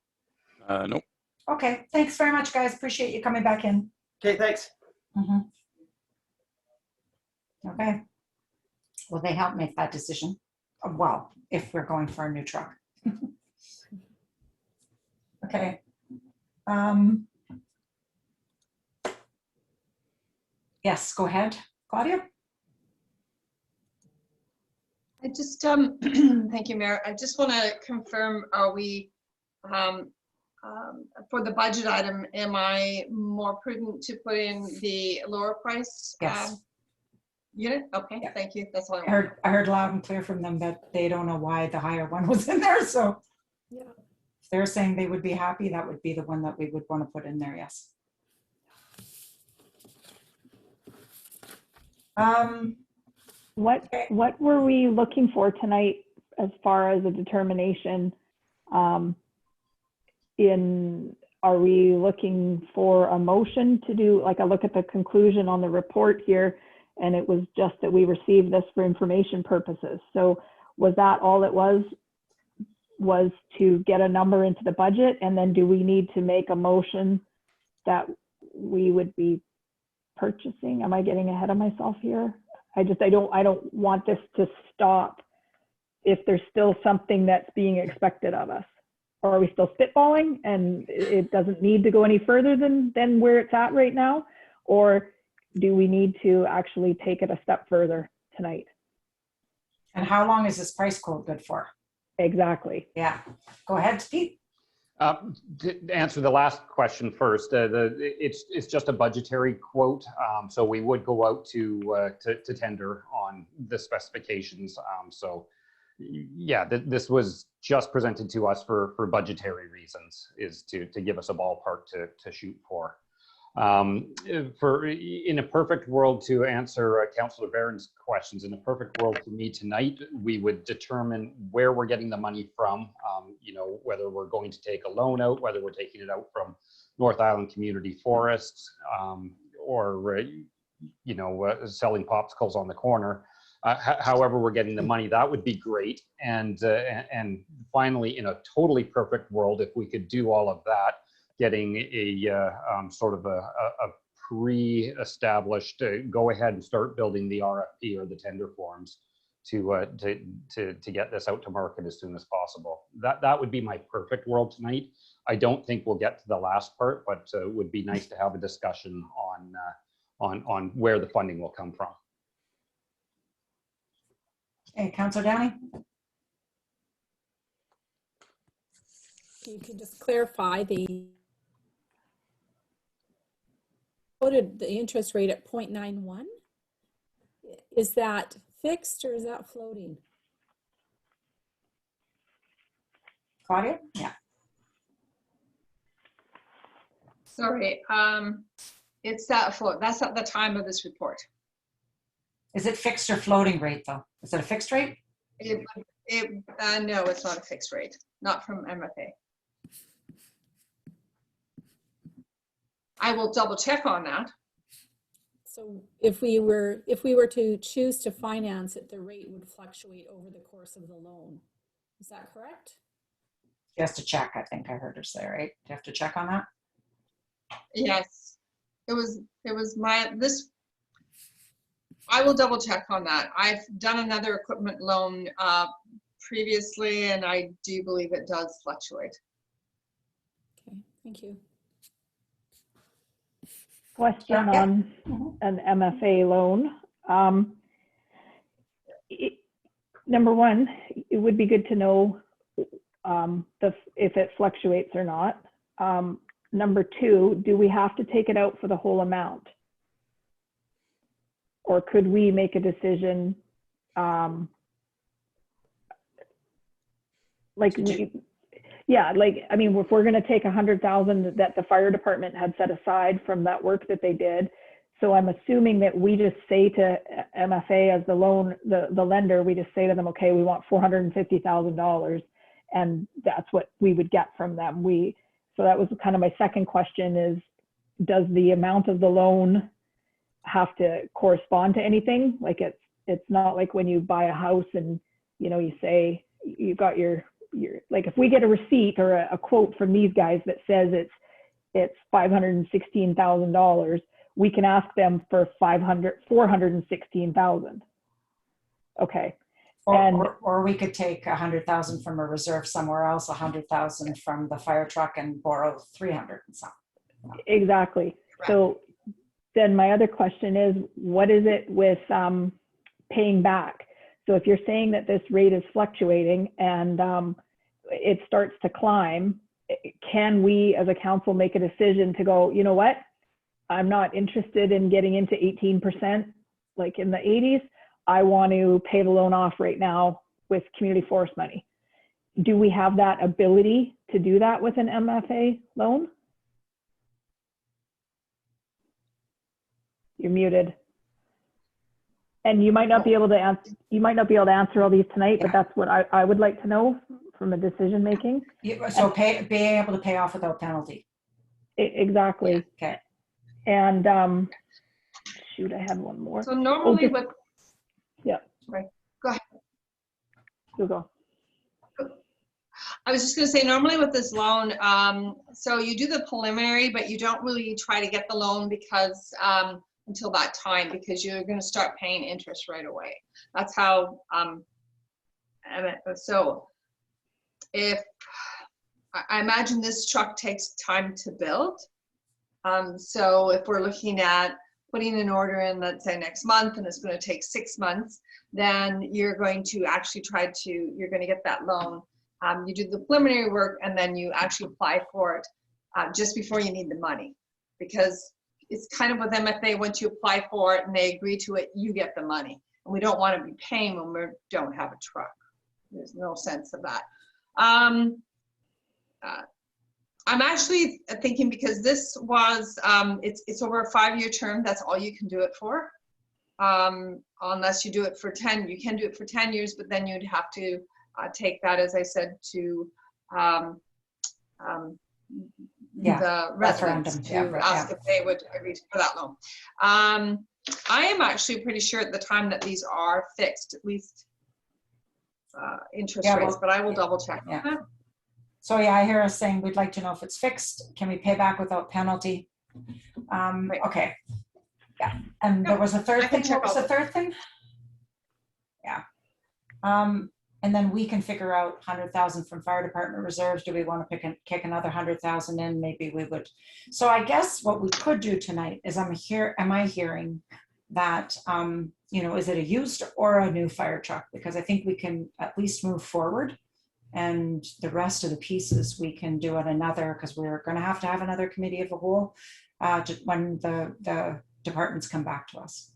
Nope. Okay, thanks very much, guys. Appreciate you coming back in. Okay, thanks. Okay. Will they help make that decision? Well, if we're going for a new truck. Okay. Yes, go ahead, Claudia. I just, thank you, Mayor. I just want to confirm, are we, for the budget item, am I more prudent to put in the lower price? Yes. Unit? Okay, Yeah. thank you. That's all I I want. heard loud and clear from them that they don't know why the higher one was in there, so Yeah. if they're saying they would be happy, that would be the one that we would want to put in there, yes. What were we looking for tonight as far as a determination? Are we looking for a motion to do, like, I look at the conclusion on the report here, and it was just that we received this for information purposes. So was that all it was to get a number into the budget? And then do we need to make a motion that we would be purchasing? Am I getting ahead of myself here? I don't want this to stop if there's still something that's being expected of us. Or are we still spitballing and it doesn't need to go any further than where it's at right now? Or do we need to actually take it a step further tonight? And how long is this price quote good for? Exactly. Yeah, go ahead, Pete. To answer the last question first, it's just a budgetary quote, so we would go out to tender on the specifications. So, yeah, this was just presented to us for budgetary reasons, is to give us a ballpark to shoot for. In a perfect world, to answer Councillor Barron's questions, in a perfect world for me tonight, we would determine where we're getting the money from, whether we're going to take a loan out, whether we're taking it out from North Island Community Forests, or selling popsicles on the corner. However we're getting the money, that would be great. And finally, in a totally perfect world, if we could do all of that, getting a sort of a pre-established, go ahead and start building the RFP or the tender forms to get this out to market as soon as possible. That would be my perfect world tonight. I don't think we'll get to the last part, but it would be nice to have a discussion on where the funding will come from. Okay, Councillor Downey. You can just clarify quoted the interest rate at 0.91. Is that fixed or is that floating? Claudia? Yeah. Sorry, it's that's at the time of this report. Is it fixed or floating rate though? Is it a fixed rate? No, it's not a fixed rate, not from MFA. I will double check on that. So if we were to choose to finance it, the rate would fluctuate over the course of the loan. Is that correct? She has to check, I think I heard her say, right? Do you have to check on that? Yes, it was I will double check on that. I've done another equipment loan previously, and I do believe it does fluctuate. Okay, thank you. Question Yeah. on an MFA loan. Number one, it would be good to know if it fluctuates or not. Number two, do we have to take it out for the whole amount? Or could we make a decision if we're going to take 100,000 that the fire department had set aside from that work that they did. So I'm assuming that we just say to MFA as the lender, we just say to them, okay, we want $450,000, and that's what we would get from them. So that was kind of my second question is, does the amount of the loan have to correspond to anything? Like it's not like when you buy a house and, you say you've got your like if we get a receipt or a quote from these guys that says it's $516,000, we can ask them for $416,000. Okay. Or we could take 100,000 from a reserve somewhere else, 100,000 from the fire truck and borrow 300 and something. Exactly. Correct. So then my other question is, what is it with paying back? So if you're saying that this rate is fluctuating and it starts to climb, can we as a council make a decision to go, you know what? I'm not interested in getting into 18% like in the 80s. I want to pay the loan off right now with community forest money. Do we have that ability to do that with an MFA loan? You're muted. And you might not be able to answer, answer all these tonight, but that's what I would like to know from a decision making. So being able to pay off without penalty. Exactly. Okay. And shoot, I had one more. So normally just, with, yeah. Right. Go ahead. You go. I was just going to say, normally with this loan, so you do the preliminary, but you don't really try to get the loan because until that time, because you're going to start paying interest right away. That's how. So, if I imagine this truck takes time to build, so if we're looking at putting an order in, let's say next month, and it's going to take 6 months, then you're going to actually you're going to get that loan. You do the preliminary work and then you actually apply for it just before you need the money, because it's kind of with MFA, once you apply for it and they agree to it, you get the money. And we don't want to be paying when we don't have a truck. There's no sense of that. I'm actually thinking, because this was, it's over a 5-year term, that's all you can do it for. Unless you do it for 10, you can do it for 10 years, but then you'd have to take that, as I said, to the residents to ask if they would agree for that loan. I am actually pretty sure at the time that these are fixed, at least interest rates, but I will double check. So yeah, I hear us saying we'd like to know if it's fixed. Can we pay back without penalty? Right. Okay. Yeah. And there was a third thing. What was the third thing? Yeah. And then we can figure out 100,000 from fire department reserves. Do we want to kick another 100,000 in? Maybe we would. So I guess what we could do tonight is am I hearing that, you know, is it a used or a new fire truck? Because I think we can at least move forward, and the rest of the pieces we can do at another, because we're going to have another committee of the whole when the departments come back to us.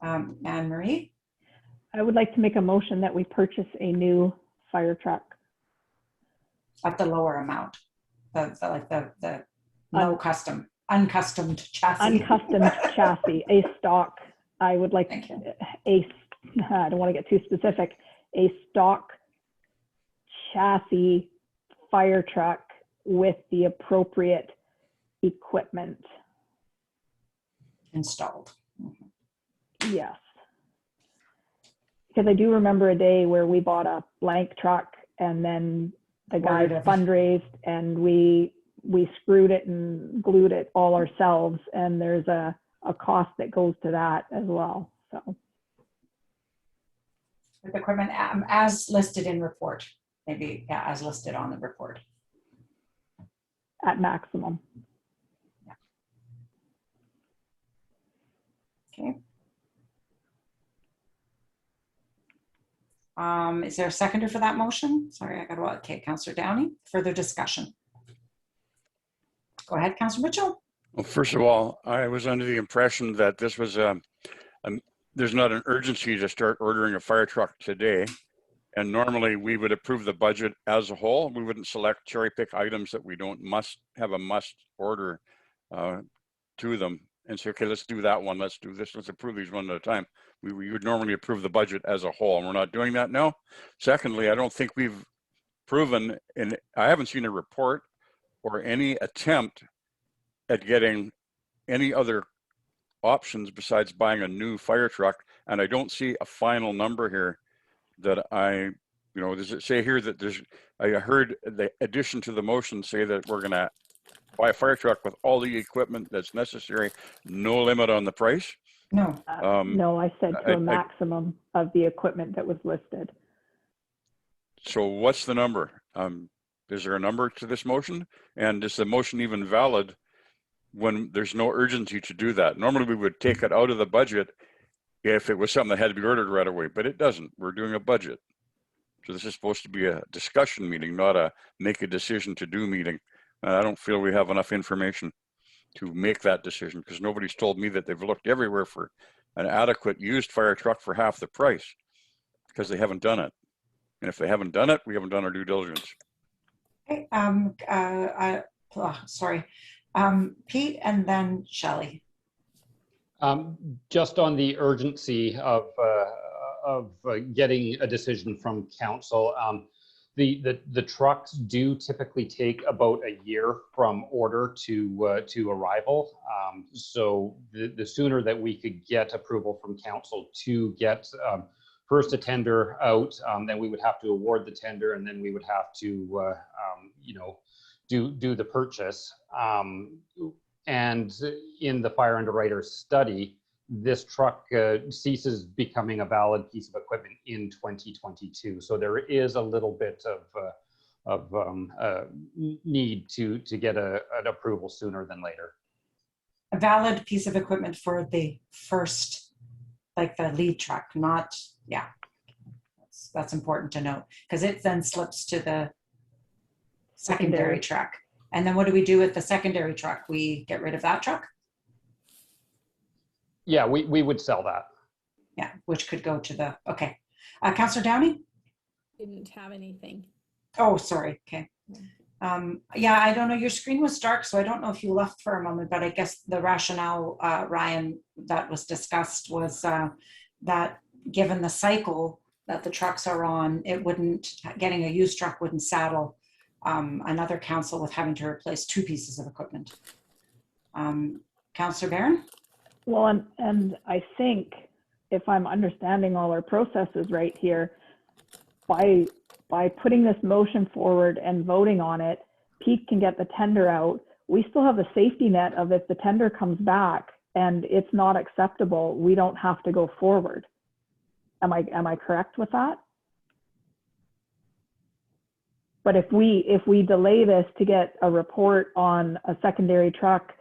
Anne Marie? I would like to make a motion that we purchase a new fire truck. At the lower amount, the no uncustomed chassis. Uncustomed chassis, a stock. I would like I don't want to get too specific, a stock chassis fire truck with the appropriate equipment Installed. Yes. Because I do remember a day where we bought a blank truck and then the guys fundraised and we screwed it and glued it all ourselves, and there's a cost that goes to that as well. So with equipment as listed in report, maybe as listed on the report. At maximum. Okay. Is there a seconder for that motion? Sorry, I got to, okay, Councillor Downey, further discussion. Go ahead, Councillor Mitchell. Well, first of all, I was under the impression that this was, there's not an urgency to start ordering a fire truck today. And normally we would approve the budget as a whole. We wouldn't select cherry pick items that we don't must order to them and say, okay, let's do that one. Let's do this. Let's approve these one at a time. We would normally approve the budget as a whole, and we're not doing that now. Secondly, I don't think we've proven, and I haven't seen a report or any attempt at getting any other options besides buying a new fire truck. And I don't see a final number here that does it say here that I heard the addition to the motion say that we're gonna buy a fire truck with all the equipment that's necessary, no limit on the price? No. No, I said to a maximum of the equipment that was listed. So what's the number? Is there a number to this motion? And is the motion even valid when there's no urgency to do that? Normally we would take it out of the budget if it was something that had to be ordered right away, but it doesn't. We're doing a budget. So this is supposed to be a discussion meeting, not a make a decision to do meeting. And I don't feel we have enough information to make that decision because nobody's told me that they've looked everywhere for an adequate used fire truck for half the price because they haven't done it. And if they haven't done it, we haven't done our due diligence. Okay, sorry. Pete and then Shelley. Just on the urgency of getting a decision from council, the trucks do typically take about a year from order to arrival. So the sooner that we could get approval from council to get first a tender out, then we would have to award the tender, and then we would have to do the purchase. And in the fire underwriter study, this truck ceases becoming a valid piece of equipment in 2022. So there is a little bit of need to get an approval sooner than later. A valid piece of equipment for the first, like the lead truck, not, yeah. That's important to note because it then slips to the secondary truck. And then what do we do with the secondary truck? We get rid of that truck? Yeah, we would sell that. Yeah, which could go to the, okay. Councillor Downey? Didn't have anything. Oh, sorry, okay. Yeah, I don't know, your screen was dark, so I don't know if you left for a moment, but I guess the rationale, Ryan, that was discussed was that given the cycle that the trucks are on, it wouldn't, getting a used truck wouldn't saddle another council with having to replace two pieces of equipment. Councillor Barron? Well, and I think if I'm understanding all our processes right here, by putting this motion forward and voting on it, Pete can get the tender out. We still have the safety net of if the tender comes back and it's not acceptable, we don't have to go forward. Am I correct with that? But if we delay this to get a report on a secondary truck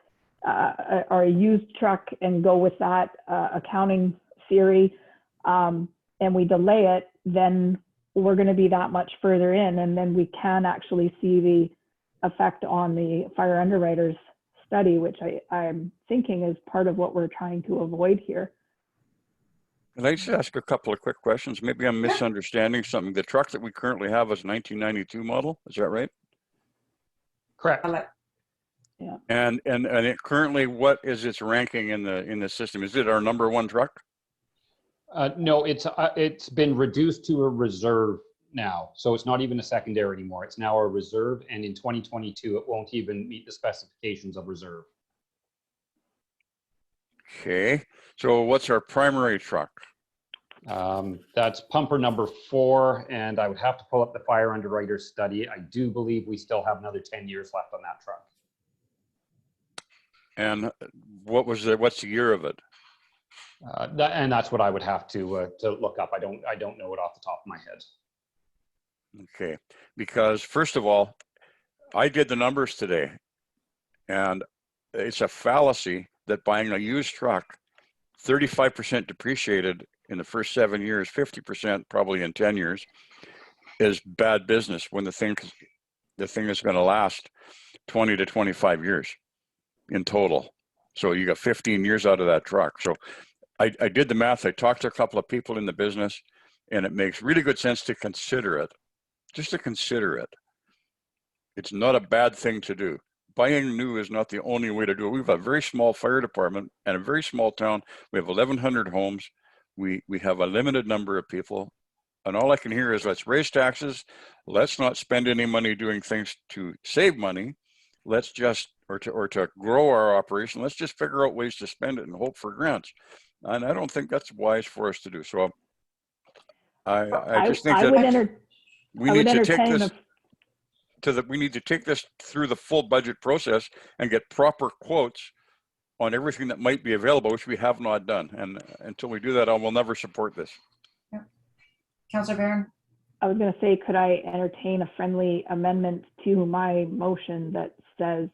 or a used truck and go with that accounting theory, and we delay it, then we're going to be that much further in, and then we can actually see the effect on the fire underwriters study, which I'm thinking is part of what we're trying to avoid here. Can I just ask a couple of quick questions? Maybe I'm misunderstanding something. The truck that we currently have is 1992 model, is that right? Correct. Yeah. And it currently, what is its ranking in the system? Is it our number one truck? No, it's been reduced to a reserve now. So it's not even a secondary anymore. It's now a reserve, and in 2022, it won't even meet the specifications of reserve. Okay, so what's our primary truck? That's pumper number 4, and I would have to pull up the fire underwriter study. I do believe we still have another 10 years left on that truck. And what's the year of it? And that's what I would have to look up. I don't know it off the top of my head. Okay, because first of all, I did the numbers today, and it's a fallacy that buying a used truck, 35% depreciated in the first 7 years, 50% probably in 10 years, is bad business when the thing is going to last 20 to 25 years in total. So you got 15 years out of that truck. So I did the math. I talked to a couple of people in the business, and it makes really good sense to consider it, just to consider it. It's not a bad thing to do. Buying new is not the only way to do it. We have a very small fire department and a very small town. We have 1,100 homes. We have a limited number of people. And all I can hear is let's raise taxes. Let's not spend any money doing things to save money. Let's just, or to grow our operation. Let's just figure out ways to spend it and hope for grants. And I don't think that's wise for us to do. So I just think that we need to take this we need to take this through the full budget process and get proper quotes on everything that might be available, which we have not done. And until we do that, I will never support this. Yeah. Councillor Barron? I was going to say, could I entertain a friendly amendment to my motion that says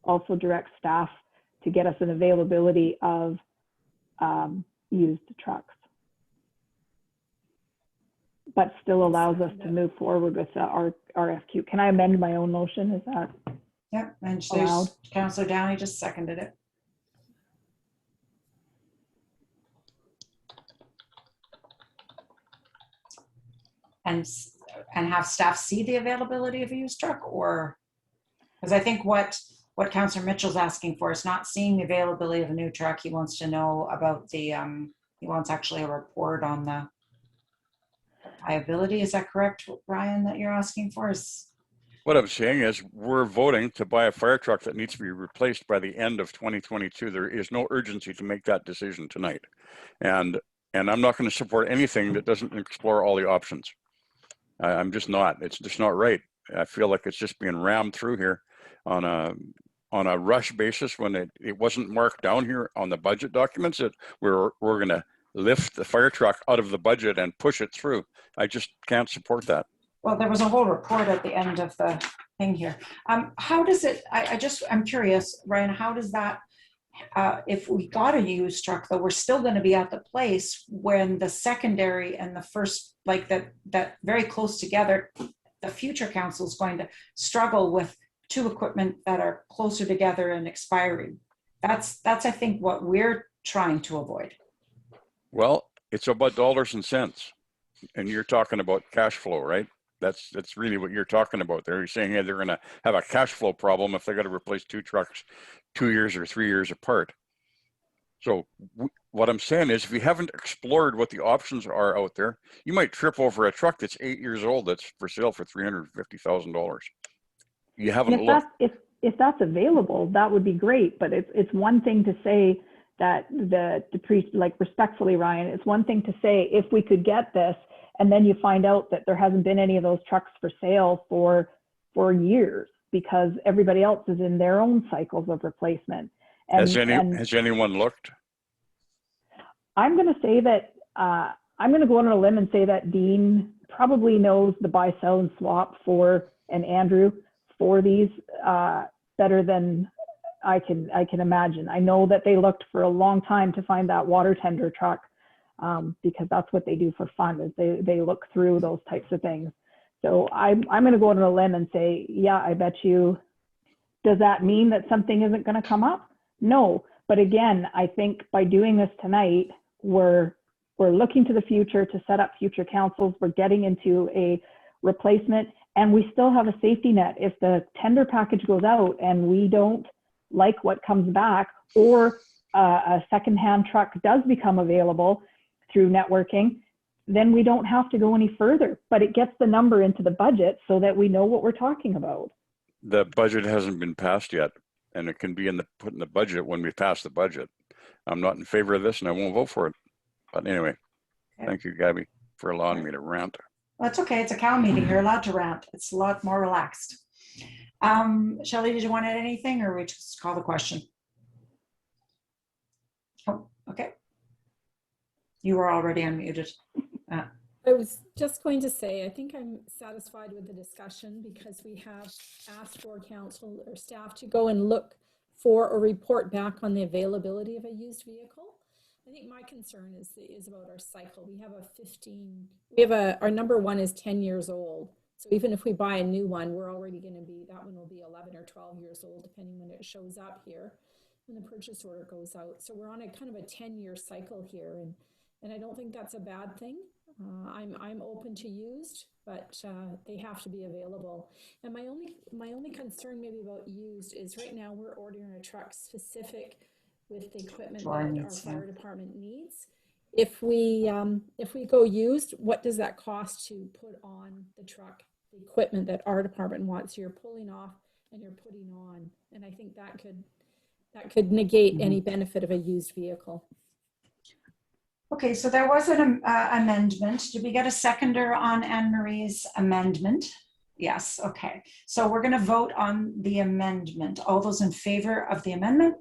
also direct staff to get us an availability of used trucks, but still allows us to move forward with our RFQ. Can I amend my own motion? Is that Yep, and allowed? there's Councillor Downey just seconded it. And have staff see the availability of a used truck, or, because I think what Councillor Mitchell's asking for is not seeing the availability of a new truck. He wants to know about the, he wants actually a report on the liability. Is that correct, Ryan, that you're asking for? Is What I'm saying is we're voting to buy a fire truck that needs to be replaced by the end of 2022. There is no urgency to make that decision tonight. And I'm not going to support anything that doesn't explore all the options. I'm just not. It's just not right. I feel like it's just being rammed through here on a rush basis when it wasn't marked down here on the budget documents that we're going to lift the fire truck out of the budget and push it through. I just can't support that. well, there was a whole report at the end of the thing here. How does it, I'm curious, Ryan, how does that, if we got a used truck, though, we're still going to be at the place when the secondary and the first, like that very close together, the future council is going to struggle with two equipment that are closer together and expiring. That's I think what we're trying to avoid. Well, it's about dollars and cents, and you're talking about cash flow, right? That's really what you're talking about there. You're saying, hey, they're going to have a cash flow problem if they got to replace two trucks 2 years or 3 years apart. So what I'm saying is, if you haven't explored what the options are out there, you might trip over a truck that's 8 years old that's for sale for $350,000. You haven't looked. If that's available, that would be great. But it's one thing to say that like respectfully, Ryan, it's one thing to say if we could get this, and then you find out that there hasn't been any of those trucks for sale for years because everybody else is in their own cycles of replacement. Has anyone looked? I'm going to say that I'm going to go on a limb and say that Dean probably knows the buy, sell, and swap and Andrew for these better than I can imagine. I know that they looked for a long time to find that water tender truck because that's what they do for fun, is they look through those types of things. So I'm going to go on a limb and say, yeah, I bet you. Does that mean that something isn't going to come up? No. But again, I think by doing this tonight, we're looking to the future to set up future councils. We're getting into a replacement, and we still have a safety net. If the tender package goes out and we don't like what comes back, or a secondhand truck does become available through networking, then we don't have to go any further. But it gets the number into the budget so that we know what we're talking about. The budget hasn't been passed yet, and it can be put in the budget when we pass the budget. I'm not in favor of this, and I won't vote for it. But anyway, Okay. Thank you, Gabby, for allowing me to rant. Well, it's okay. It's a cow meeting. You're allowed to rant. It's a lot more relaxed. Shelley, did you want to add anything, or we just call the question? Oh, okay. You were already unmuted. I was just going to say, I think I'm satisfied with the discussion because we have asked for council or staff to go and look for or report back on the availability of a used vehicle. I think my concern is about our cycle. We have our number one is 10 years old. So even if we buy a new one, we're already going to be, that one will be 11 or 12 years old, depending when it shows up here, when the purchase order goes out. So we're on a kind of a 10-year cycle here. And I don't think that's a bad thing. I'm open to used, but they have to be available. And my only concern maybe about used is right now we're ordering a truck specific with the equipment that our fire department needs. If we go used, what does that cost to put on the truck, the equipment that our department wants? You're pulling off and you're putting on, and I think that could negate any benefit of a used vehicle. Okay, so there was an amendment. Did we get a seconder on Anne-Marie's amendment? Yes, okay. So we're going to vote on the amendment. All those in favor of the amendment?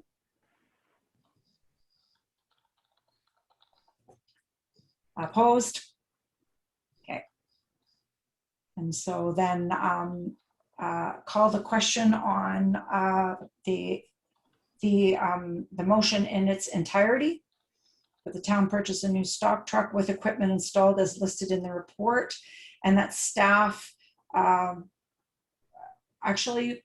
Opposed? Okay. And so then call the question on the motion in its entirety. that the town purchase a new stock truck with equipment installed as listed in the report, and that staff, actually,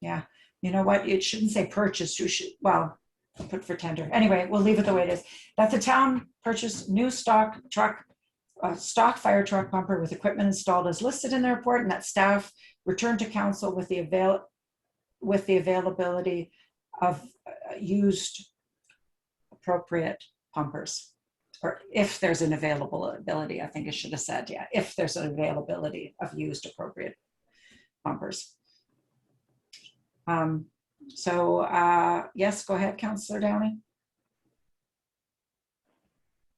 yeah, you know what, it shouldn't say purchase, you should, well, I'll put for tender. Anyway, we'll leave it the way it is. That the town purchase new stock truck, stock fire truck pumper with equipment installed as listed in the report, and that staff return to council with the availability of used appropriate pumpers, or if there's an availability, I think it should have said, yeah, if there's an availability of used appropriate pumpers. Yes, go ahead, Councillor Downey.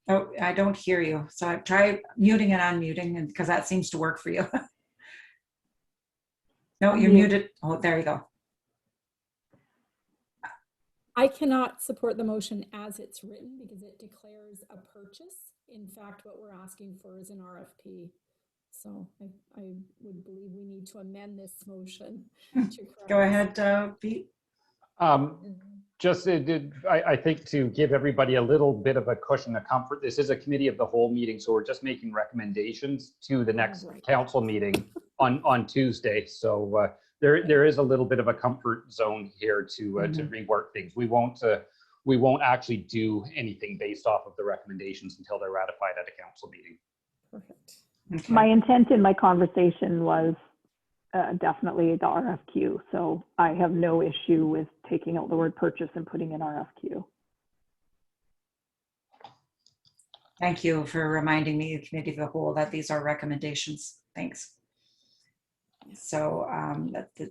Oh, I don't hear you. So I try muting and unmuting, and because that seems to work for you. No, you're muted. Oh, there you go. I cannot support the motion as it's written because it declares a purchase. In fact, what we're asking for is an RFP. So I would believe we need to amend this motion. To Go ahead, Pete. I think to give everybody a little bit of a cushion of comfort, this is a committee of the whole meeting, so we're just making recommendations to the next council meeting on Tuesday. So there is a little bit of a comfort zone here to rework things. We won't actually do anything based off of the recommendations until they're ratified at a council meeting. Perfect. Okay. My intent in my conversation was definitely the RFQ. So I have no issue with taking out the word purchase and putting in RFQ. Thank you for reminding me, the committee of the whole, that these are recommendations. Thanks. So that the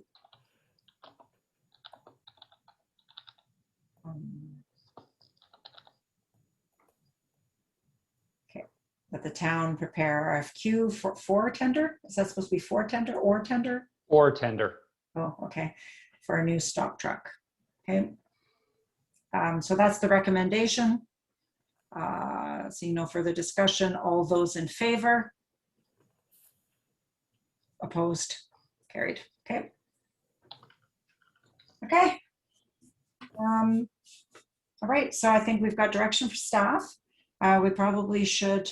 that the town prepare RFQ for tender. Is that supposed to be for tender or tender? Or tender. Oh, okay. For a new stock truck. Okay. So that's the recommendation. Seeing no further discussion, all those in favor? Opposed? Carried. Okay. Okay. All right. So I think we've got direction for staff. We probably should.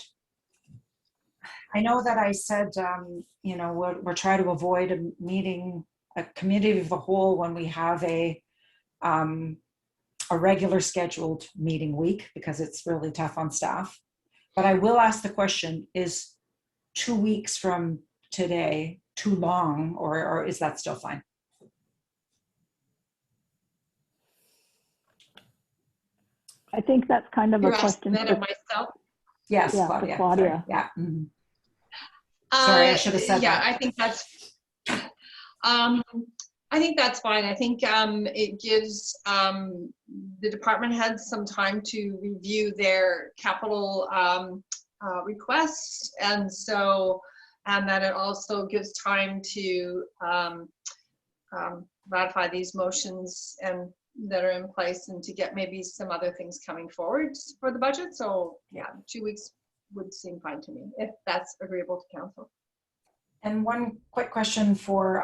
I know that I said, you know, we're trying to avoid a committee of the whole when we have a regular scheduled meeting week, because it's really tough on staff. But I will ask the question, is 2 weeks from today too long, or is that still fine? I think that's kind of a question that for of myself. Yes, Yeah, Claudia. for Claudia. Sorry. Yeah. Mm-hmm. Sorry, I should have said yeah, that. I think that's I think that's fine. I think it gives the department heads some time to review their capital requests, and that it also gives time to ratify these motions and that are in place, and to get maybe some other things coming forward for the budget. So yeah, 2 weeks would seem fine to me, if that's agreeable to council. And one quick question for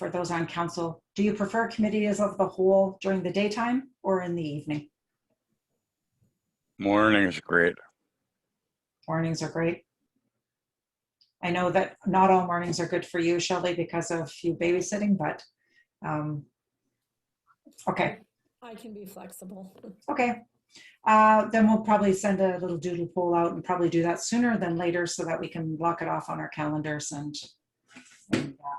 those on council. Do you prefer committees of the whole during the daytime or in the evening? Morning is great. Mornings are great. I know that not all mornings are good for you, Shelley, because of you babysitting, but okay. I can be flexible. Okay. Then we'll probably send a little doodle poll out and probably do that sooner than later so that we can block it off on our calendars and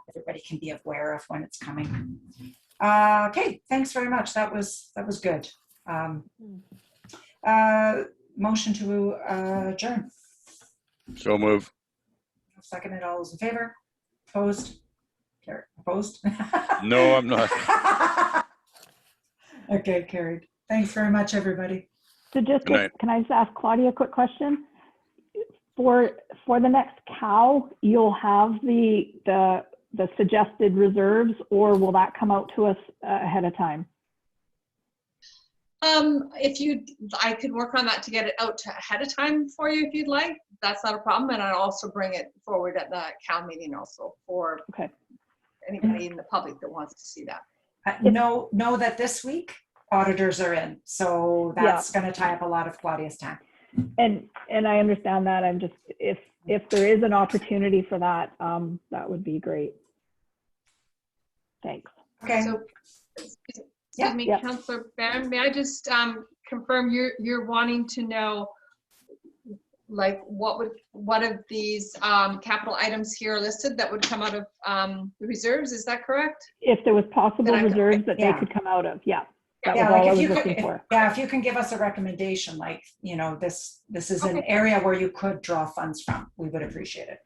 everybody can be aware of when it's coming. Okay, thanks very much. That was good. Motion to adjourn. So move. Seconded. All those in favor? Opposed? Carried. Opposed? No, I'm not. Okay, carried. Thanks very much, everybody. So just, Good night. can I just ask Claudia a quick question? For the next cow, you'll have the suggested reserves, or will that come out to us ahead of time? I could work on that to get it out ahead of time for you if you'd like. That's not a problem, and I'll also bring it forward at the cow meeting also for Okay. anybody in the public that wants to see that. Know that this week auditors are in. So that's going to tie up a lot of Claudia's time. And I understand that. I'm just, if there is an opportunity for that, that would be great. Thanks. Okay. So, excuse Yeah. me, Yeah. Councillor Barron, may I just confirm you're wanting to know, like, what of these capital items here are listed that would come out of the reserves? Is that correct? If there was possible Then I can- reserves that yeah. they could come out of, yeah. That Yeah, was all like I if was you looking could, for. yeah, if you can give us a recommendation, like, this is an area where you could draw funds from, we would appreciate it.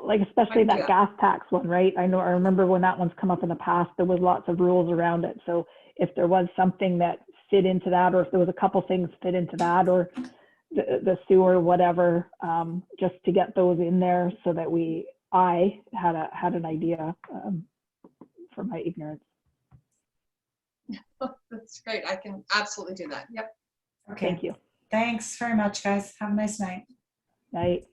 Like especially Yeah. that gas tax one, right? I remember when that one's come up in the past, there was lots of rules around it. So if there was something that fit into that, or if there was a couple things fit into that, or the sewer, whatever, just to get those in there so that I had an idea for my ignorance. That's great. I can absolutely do that. Yep. Okay. Thank you. Thanks very much, guys. Have a nice night. Night.